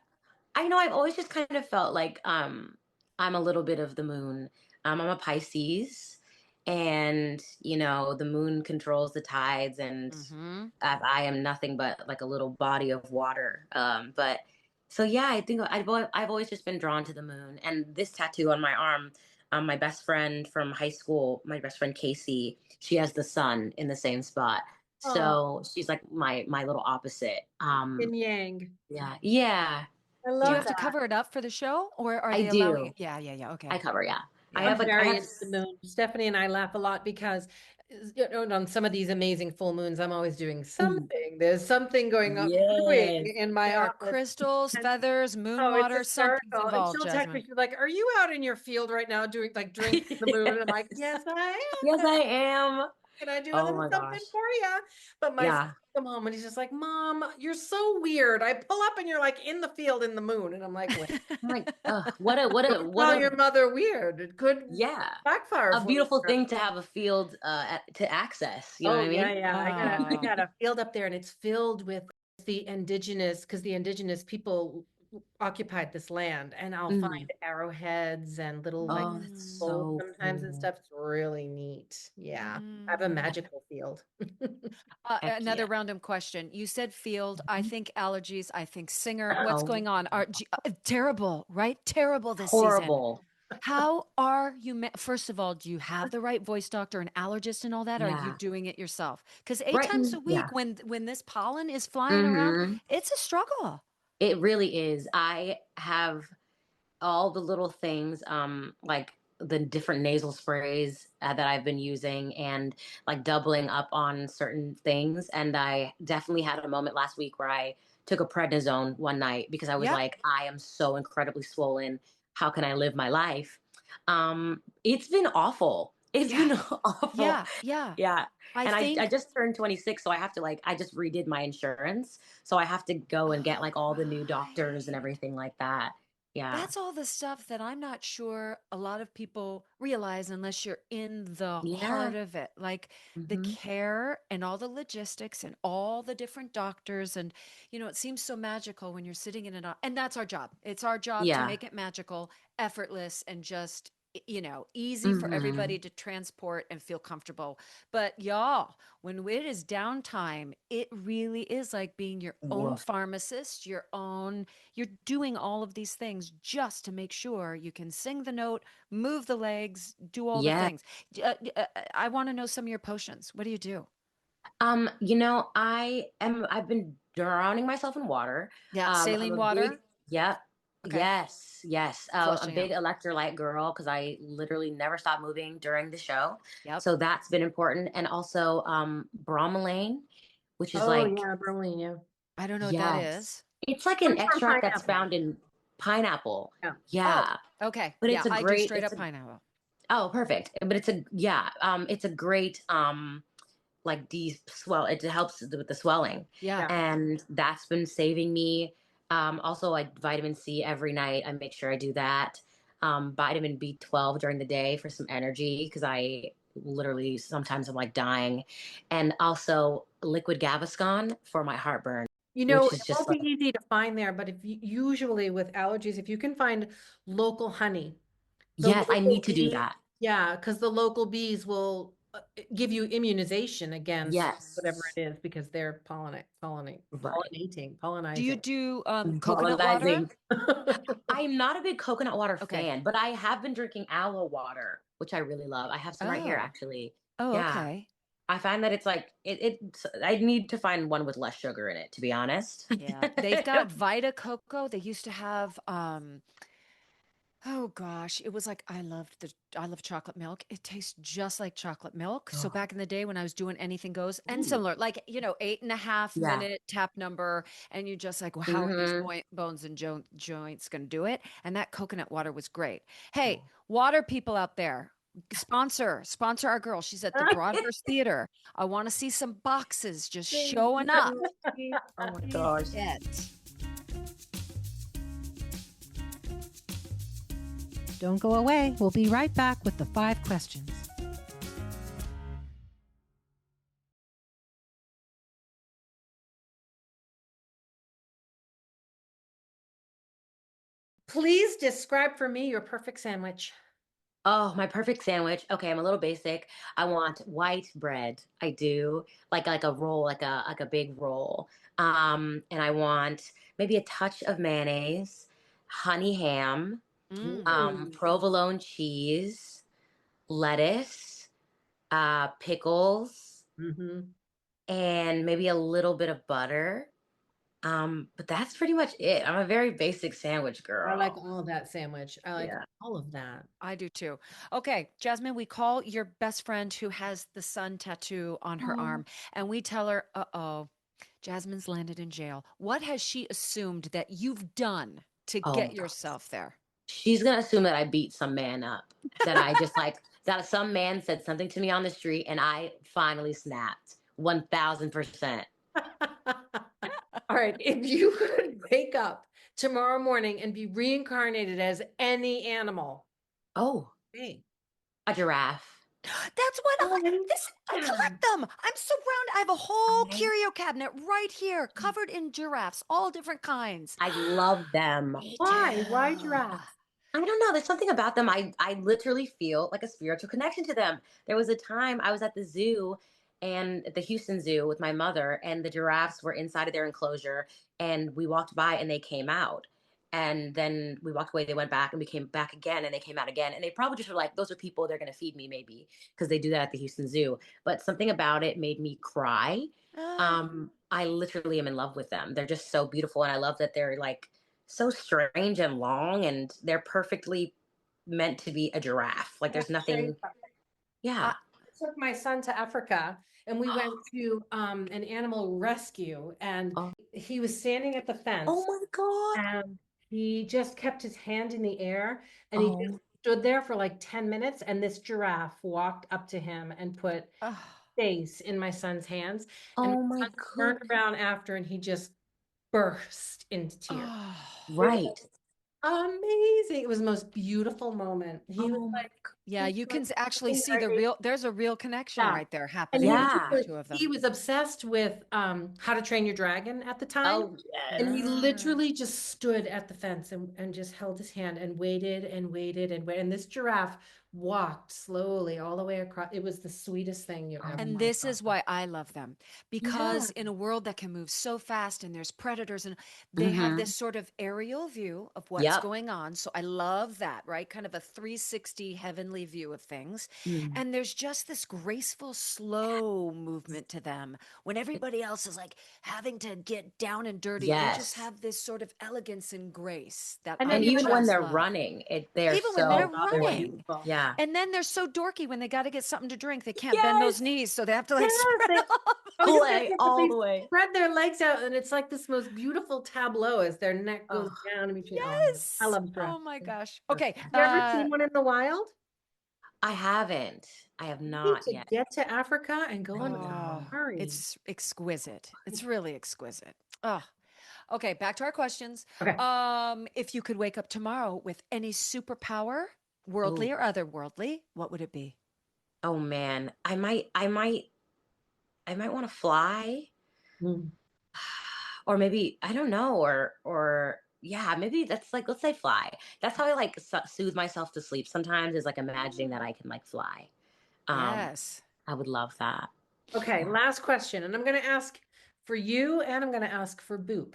I know I've always just kind of felt like I'm a little bit of the moon. I'm a Pisces, and the moon controls the tides, and Mm-hmm. I am nothing but like a little body of water. But so yeah, I think I've always just been drawn to the moon, and this tattoo on my arm. My best friend from high school, my best friend Casey, she has the sun in the same spot. Oh, So she's like my little opposite. yin yang. Yeah, yeah, I Do you love have to that. cover it up for the show, or are I they allowing you? do. Yeah, yeah, yeah. I Okay. cover, yeah. I Yeah. have I'm like I very have into the moon. Stephanie and I laugh a lot because on some of these amazing full moons, I'm always doing mm, something. There's something going on brewing yes. in my There are office. crystals, And feathers, moon oh, it's water, something's hysterical. And involved, she'll text me, Jasmine. she's like, "Are you out in your field right now doing like drinking the moon?" And I'm like, Yes. "Yes, I Yes, am. I am. Can I do a Oh little my something gosh. for you?" But my son Yeah. come home and he's just like, "Mom, you're so weird. I pull up and you're like in the field in the moon." And I'm like, "Wait, I'm like, what tell a your mother weird. It could yeah. backfire A for you." beautiful thing to have a field to access. You know what Oh I yeah, mean? yeah. I Oh. got a field up there and it's filled with the indigenous, because the indigenous people occupied this land, and I'll find Mm. arrowheads and little like Oh, that's Mm, bowls so sometimes and cool. stuff. It's really neat. Yeah. I have a mm. magical field. Heck Another yeah. random question. You said field. I Mhm. think allergies. I think singer. What's Oh, going on? Terrible, right? Terrible this season. horrible. How are you? First of all, do you have the right voice doctor and allergist and all that? Or are you Yeah. doing it yourself? Because eight Right. times a Yeah. week, when this pollen is flying around, Hmm. it's a struggle. It really is. I have all the little things, like the different nasal sprays that I've been using, and like doubling up on certain things. And I definitely had a moment last week where I took a prednisone one night because I was Yep. like, I am so incredibly swollen. How can I live my life? It's been awful. It's Yeah. been awful. Yeah. Yeah. Yeah. I And I think. just turned 26, so I have to like I just redid my insurance. So I have to go and get like all the new doctors and Right. everything like that. Yeah. That's all the stuff that I'm not sure a lot of people realize unless you're in the Yeah. heart of it. Like the Mhm. care and all the logistics and all the different doctors. And, it seems so magical when you're sitting in and that's our job. It's our job to Yeah. make it magical, effortless, and just, easy for everybody Mhm. to transport and feel comfortable. But y'all, when it is downtime, it really is like being your own Woof. pharmacist, you're doing all of these things just to make sure you can sing the note, move the legs, do all the Yeah. things. I want to know some of your potions. What do you do? I've been drowning myself in water. Yeah, I'm saline a big water. Yep. Okay, Yes, yes. A flushing big out. electrolyte girl because I literally never stop moving during the show. Yep. So that's been important. And also bromelain, which is Oh like yeah, Berlin, yeah. I don't know what that yes. is. It's like an Comes from extract that's pineapple. found in pineapple. Yeah. Oh, Yeah. okay. But Yeah, it's a I do great straight it's up a pineapple. oh, perfect. But it's a great like it helps with the swelling, Yeah. Yeah. and that's been saving me. Also, like vitamin C every night, I make sure I do that. Vitamin B12 during the day for some energy because I literally sometimes I'm like dying, and also liquid Gaviscon for my heartburn, which It is just won't be like easy to find there, but if you, usually with allergies, if you can find local honey, the yes, I local need to do bees, that. yeah, because the local bees will give you immunization against whatever Yes, it is because they're right. Do you pollinizing. do coconut water? Colonizing. I'm not a big coconut water Okay. fan, but I have been drinking aloe water, which I really love. I have some right here, Oh. actually. Oh, Yeah. okay. I find that it's like I need to find one with less sugar in it, to be honest. Yeah. They've got Vita Coco. They used to have Oh gosh, it was like I love chocolate milk. It tastes just like chocolate milk. So Oh, back in the day when I was doing anything goes and ooh, similar, like 8.5 yeah. minute tap number, and you just like, well, how are these Mm-hmm. bones and joints going to do it? And that coconut water was great. Hey, water people out there, sponsor our girl. She's at the Broadhurst Theater. I want to see some boxes just Thank showing up. you. Oh my She's gosh. it. Don't go away. We'll be right back with the 5 questions. Please describe for me your perfect sandwich. Oh, my perfect sandwich. Okay, I'm a little basic. I want white bread. I do. Like a roll, like a big roll. And I want maybe a touch of mayonnaise, honey ham, Mm. provolone cheese, lettuce, pickles, Mm-hmm. and maybe a little bit of butter. But that's pretty much it. I'm a very basic sandwich I like girl. all of that sandwich. I like Yeah. all of that. I do too. Okay, Jasmine, we call your best friend who has the sun tattoo on her Oh, arm, and we tell her, uh-oh, Jasmine's landed in jail. What has she assumed that you've done to oh get my God. yourself there? She's gonna assume that I beat some man up. That I just like that some man said something to me on the street and I finally snapped. 1000%. All right. If you could wake up tomorrow morning and be reincarnated as any animal, Oh, hey. a giraffe. That's what Oh, I yeah. collect them. I'm surrounded. I have a whole I, curio cabinet right here covered in giraffes, all different kinds. I love them. Me too. Why? Why giraffe? I don't know. There's something about them. I literally feel like a spiritual connection to them. There was a time I was at the zoo and at the Houston Zoo with my mother, and the giraffes were inside of their enclosure, and we walked by and they came out. And then we walked away, they went back, and we came back again, and they came out again. And they probably just were like, those are people, they're going to feed me, maybe, because they do that at the Houston Zoo. But something about it made me cry. Ah. I literally am in love with them. They're just so beautiful. And I love that they're like, so strange and long, and they're perfectly meant to be a giraffe. Like I have there's to show you nothing. something. Yeah. I took my son to Africa and we went to an animal rescue and Oh, he was standing at the oh fence my God. and he just kept his hand in the air and he just Oh, stood there for like 10 minutes and this giraffe walked up to him and put Ah. face in my son's hands and oh my my son turned goodness. around after and he just burst into tears. Oh. It Right. was amazing. It was the most beautiful moment. Oh my Yeah, He was you can like, actually see there's a real connection yeah. right there And happening between Yeah. the two of he them. was obsessed with How to Train Your Dragon at the time. Oh And he yes. Ah. literally just stood at the fence and just held his hand and waited and waited and waited. And this giraffe walked slowly all the way across. It was the sweetest thing you Oh ever And my this God. is why I love them, saw. because in a world that can move so fast and there's predators and they have Mm-hmm. this sort of aerial view of what's Yep. going on. So I love that, right? Kind of a 360 heavenly view of things. Mm. And there's just this graceful, slow movement to them. When everybody else is like having to get down and dirty, they just Yes. have this sort of elegance and grace that And I then And you even have when just they're love. running, they're Even when they're oh so God, they're poised. running. beautiful. Yeah. And then they're so dorky when they got to get something to drink. They can't bend those Yes. knees, so they have to like Yes, spread they them. oh you guys Play get to all they the way. spread their legs out and it's like this most beautiful tableau as their neck goes Oh, down in between. Oh, I Yes. love Oh giraffes. my gosh. Okay. Have you ever seen one in the wild? I haven't. I have You need not to yet. get to Africa and go I on a Oh, know. safari. it's exquisite. It's really exquisite. Oh, okay. Back to our questions. Okay. If you could wake up tomorrow with any superpower, Oh, worldly or otherworldly, what would it be? oh man. I might want to fly. Mm. Or maybe, I don't know, or yeah, maybe that's like, let's say fly. That's how I like soothe myself to sleep sometimes, is like imagining that I can like fly. Um, Yes. I would love that. Okay, Yeah. last question. And I'm going to ask for you and I'm going to ask for Boop.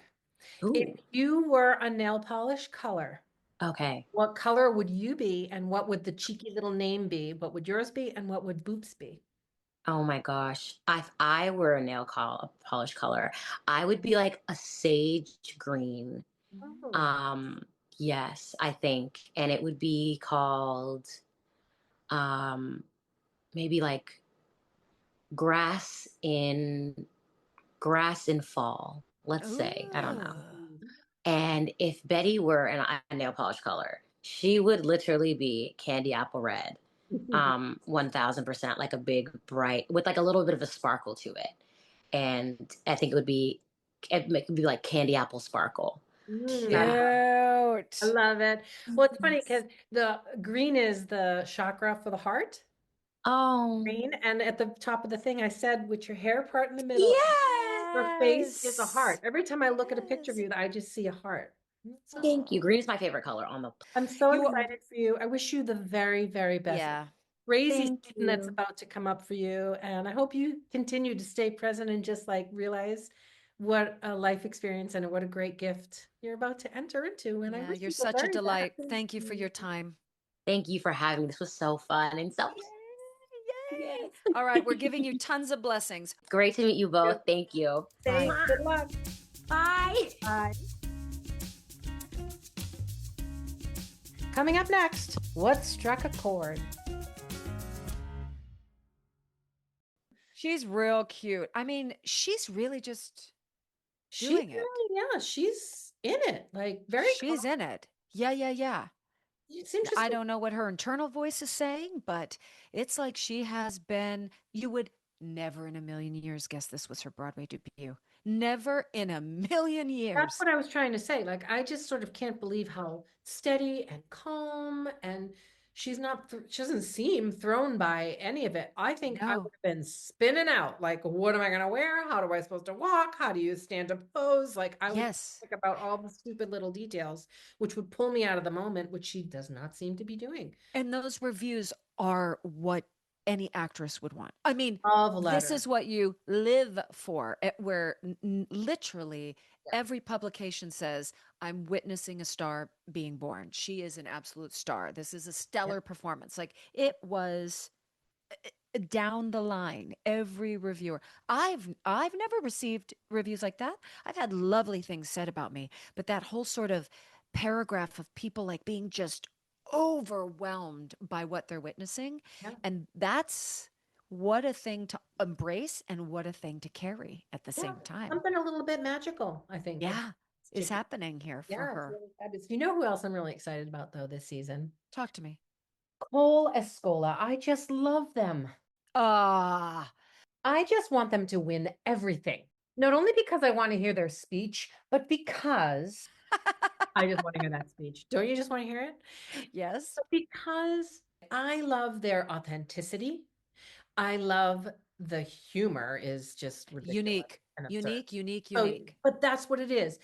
If Ooh, you were a nail polish color, okay. what color would you be and what would the cheeky little name be? What would yours be and what would Boop's be? Oh my gosh. If I were a polish color, I would be like a sage green. Oh, Um, Yes, I think. And it would be called um maybe like grass in grass in fall, let's say. I don't know. Ooh. And if Betty were a nail polish color, she would literally be candy apple red. 1000%, like a big bright with like a little bit of a sparkle to it. And I think it would be like candy apple sparkle. Mm, I Cute. love it. Well, it's funny because the green is the chakra for the heart. Oh, Green, and at the top of the thing, I said, with your hair part in the middle, her face is a heart. Yes. Every time I look at a picture of Yes. you, I just see a heart. So thank you. Green is my favorite color on the. I'm so You excited for you. I wish you the very, very best. Yeah. Crazy Thank season that's you. about to come up for you. And I hope you continue to stay present and just like realize what a life experience and what a great gift you're about to enter into. And I Yeah, wish you're you the such a very delight. best. Thank you for your time. Thank you for having me. This was so fun and so. Yay. Yes. Yay. All right, we're giving you tons of blessings. Great to meet you both. Thank you. Thanks. Bye. Good luck. Bye. Bye. Coming up next, what struck a chord? She's real cute. I mean, she's really just She's doing it. really, yeah, she's in it, like very calm. She's in it. Yeah, yeah, yeah. It's I interesting. don't know what her internal voice is saying, but it's like she has been, you would never in a million years guess this was her Broadway debut. Never in a million That's years. what I was trying to say. Like, I just sort of can't believe how steady and calm, and she's not, she doesn't seem thrown by any of it. I think I No. would have been spinning out. Like, what am I going to wear? How do I supposed to walk? How do you stand to pose? Like, I would Yes. think about all the stupid little details, which would pull me out of the moment, which she does not seem to be doing. And those reviews are what any actress would want. I mean, Love this letter. is what you live for, where literally Yeah. every publication says, I'm witnessing a star being born. She is an absolute star. This is a Yeah. stellar performance. Like it was down the line, every reviewer. I've never received reviews like that. I've had lovely things said about me, but that whole sort of paragraph of people like being just overwhelmed by what they're witnessing, Yeah. and that's what a thing to embrace and what a thing to carry at the Yeah. same time. Something a little bit magical, I think. Yeah, is Chicken. happening here for Yeah, it's her. really fabulous. You know who else I'm really excited about though this season? Talk to me. Cole Escola. I just love them. Ah, I just want them to win everything. Not only because I want to hear their speech, but because I just want to hear that speech. Don't you just want to hear it? yes. But because I love their authenticity. I love the humor is just ridiculous Unique, and absurd. unique, unique, Oh, unique. but that's what it is.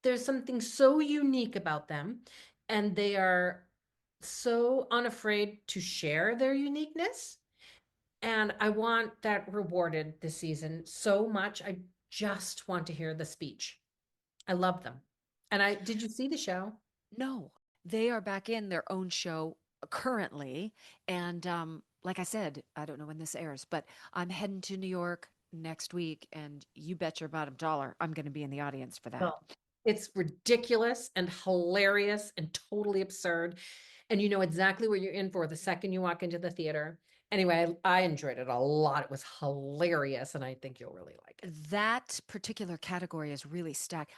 There's something so unique about them, and they are so unafraid to share their uniqueness. And I want that rewarded this season so much. I just want to hear the speech. I love them. And did you see the show? No, they are back in their own show currently. And like I said, I don't know when this airs, but I'm heading to New York next week. And you bet your bottom dollar I'm going to be in the audience for that. No. It's ridiculous and hilarious and totally absurd. And you know exactly what you're in for the second you walk into the theater. Anyway, I enjoyed it a lot. It was hilarious, and I think you'll really like it. That particular category is really stacked.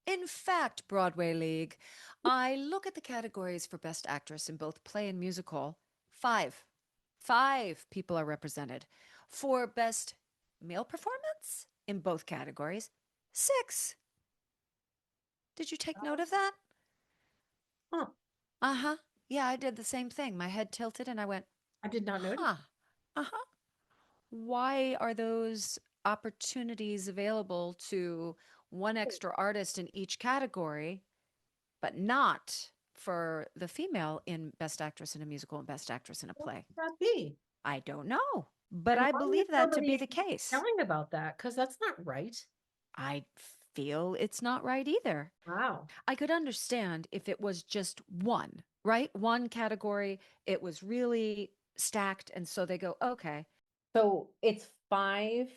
In fact, Broadway League, I look at the categories for Best Actress in both play and musical. Five people are represented. For Best Male Performance in both categories, 6. Did you take note of that? Huh. Uh-huh. Yeah, I did the same thing. My head tilted and I went, I did not notice. huh. Uh-huh. Why are those opportunities available to one extra artist in each category, but not for the female in Best Actress in a Musical and Best Actress in a What play? could that be? I don't know, but And I why is believe that to be nobody the case. telling about that? Because that's not right. I feel it's not right either. Wow. I could understand if it was just one, right? One category, it was really stacked. And so they go, okay, So it's 5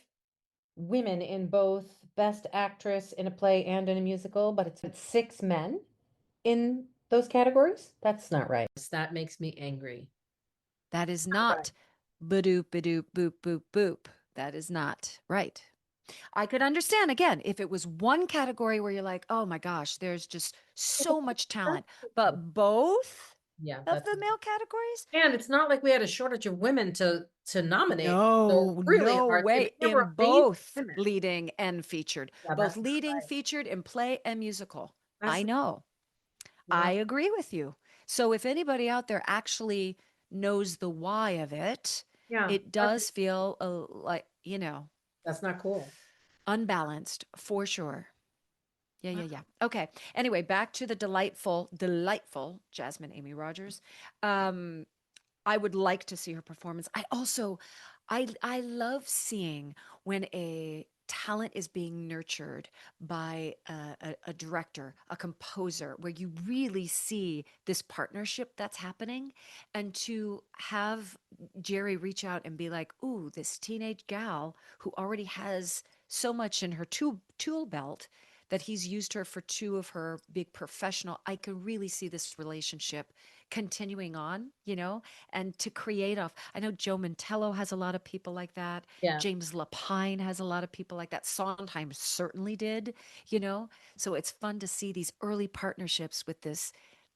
women in both Best Actress in a play and in a musical, but it's 6 men. in those categories? That's not right. That makes me angry. That is not ba-doop, ba-doop, boop, boop, boop. That is not right. I could understand again if it was one category where you're like, oh my gosh, there's just so much talent, but both Yeah, of that's the male categories? and it's not like we had a shortage of women to nominate. So No, it's really no hard. way. There were In amazing both women. leading and featured, Yeah, both that's not leading, right. featured, in play and musical. That's I know. yeah. I agree with you. So if anybody out there actually knows the why of it, Yeah, it does feel like, that's not cool. unbalanced for sure. Yeah. Okay. Anyway, back to the delightful Jasmine Amy Rogers. I would like to see her performance. I love seeing when a talent is being nurtured by a director, a composer, where you really see this partnership that's happening. And to have Jerry reach out and be like, ooh, this teenage gal who already has so much in her tool belt that he's used her for two of her big professional, I can really see this relationship continuing on, and to create off. I know Joe Mantello has a lot of people like that. Yeah. James Lapine has a lot of people like that. Sondheim certainly did. So it's fun to see these early partnerships with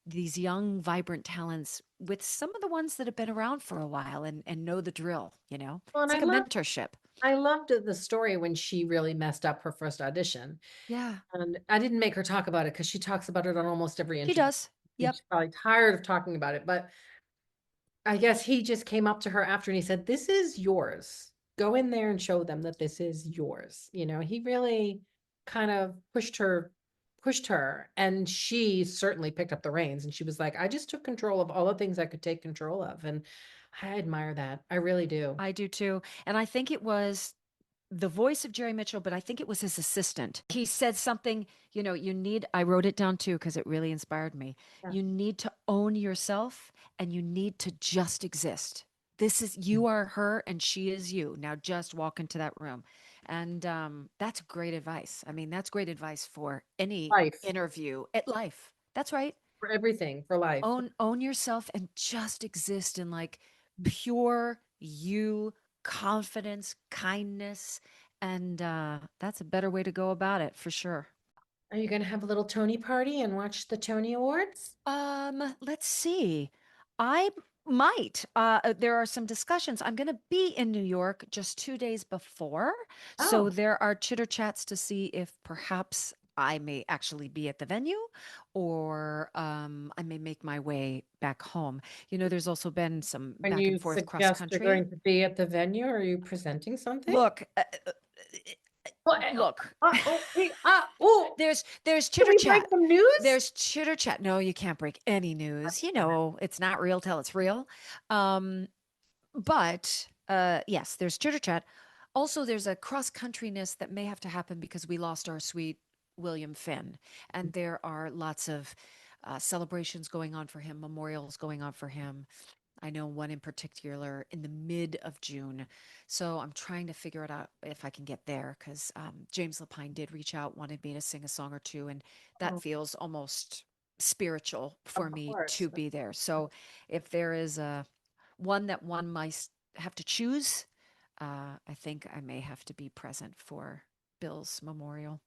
these young, vibrant talents with some of the ones that have been around for a while and know the drill. Well, It's like a mentorship. I loved the story when she really messed up her first audition. Yeah, And I didn't make her talk about it because she talks about it on almost every she interview. does. Yep. She's probably tired of talking about it, but I guess he just came up to her after and he said, "This is yours. Go in there and show them that this is yours." He really kind of pushed her, and she certainly picked up the reins and she was like, "I just took control of all the things I could take control of." And I admire that. I really do. I do too. And I think it was the voice of Jerry Mitchell, but I think it was his assistant. He said something, I wrote it down too because it really inspired me. Yeah. You need to own yourself and you need to just exist. You are her and she is you. Now just walk into that room. And that's great advice. I mean, that's great advice for any Life. interview at life. That's right. For everything, for life. Own yourself and just exist in like pure you, confidence, kindness, and that's a better way to go about it for sure. Are you going to have a little Tony party and watch the Tony Awards? Let's see. I might. There are some discussions. I'm going to be in New York just 2 days before. So Oh. there are chitter chats to see if perhaps I may actually be at the venue or I may make my way back home. There's also been some When back you and forth cross suggest you're country. going to be at the venue, are you presenting something? Look, What? look. Oh, There's can chitter we chat. break some news? There's chitter chat. No, you can't break any news. It's not real till it's real. But yes, there's chitter chat. Also, there's a cross countryness that may have to happen because we lost our sweet William Finn, and there are lots of celebrations going on for him, memorials going on for him. I know one in particular in the mid of June. So I'm trying to figure it out if I can get there because James Lapine did reach out, wanted me to sing a song or two, and that feels almost spiritual for me to be there. So if there is one that one might have to choose, I think I may have to be present for Bill's memorial.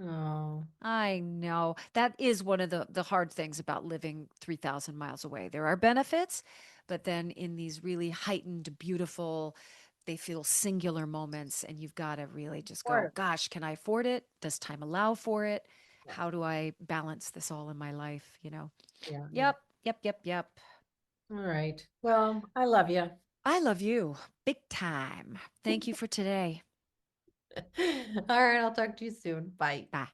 Oh, I know. That is one of the hard things about living 3,000 miles away. There are benefits, but then in these really heightened, beautiful, they feel singular moments, and you've got to really just go, gosh, can I afford it? Does time allow for it? How do I balance this all in my life? yeah. Yep. All right. Well, I love you. I love you big time. Thank you for today. All right. I'll talk to you soon. Bye. Bye.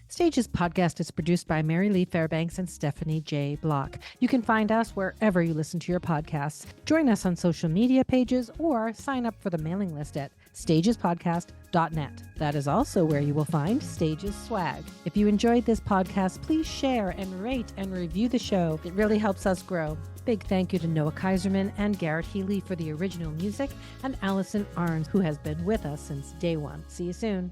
Stages podcast is produced by Mary Lee Fairbanks and Stephanie J. Block. You can find us wherever you listen to your podcasts. Join us on social media pages or sign up for the mailing list at stagespodcast.net. That is also where you will find Stages swag. If you enjoyed this podcast, please share and rate and review the show. It really helps us grow. Big thank you to Noah Kaiserman and Garrett Healy for the original music, and Allison Arns, who has been with us since day one. See you soon.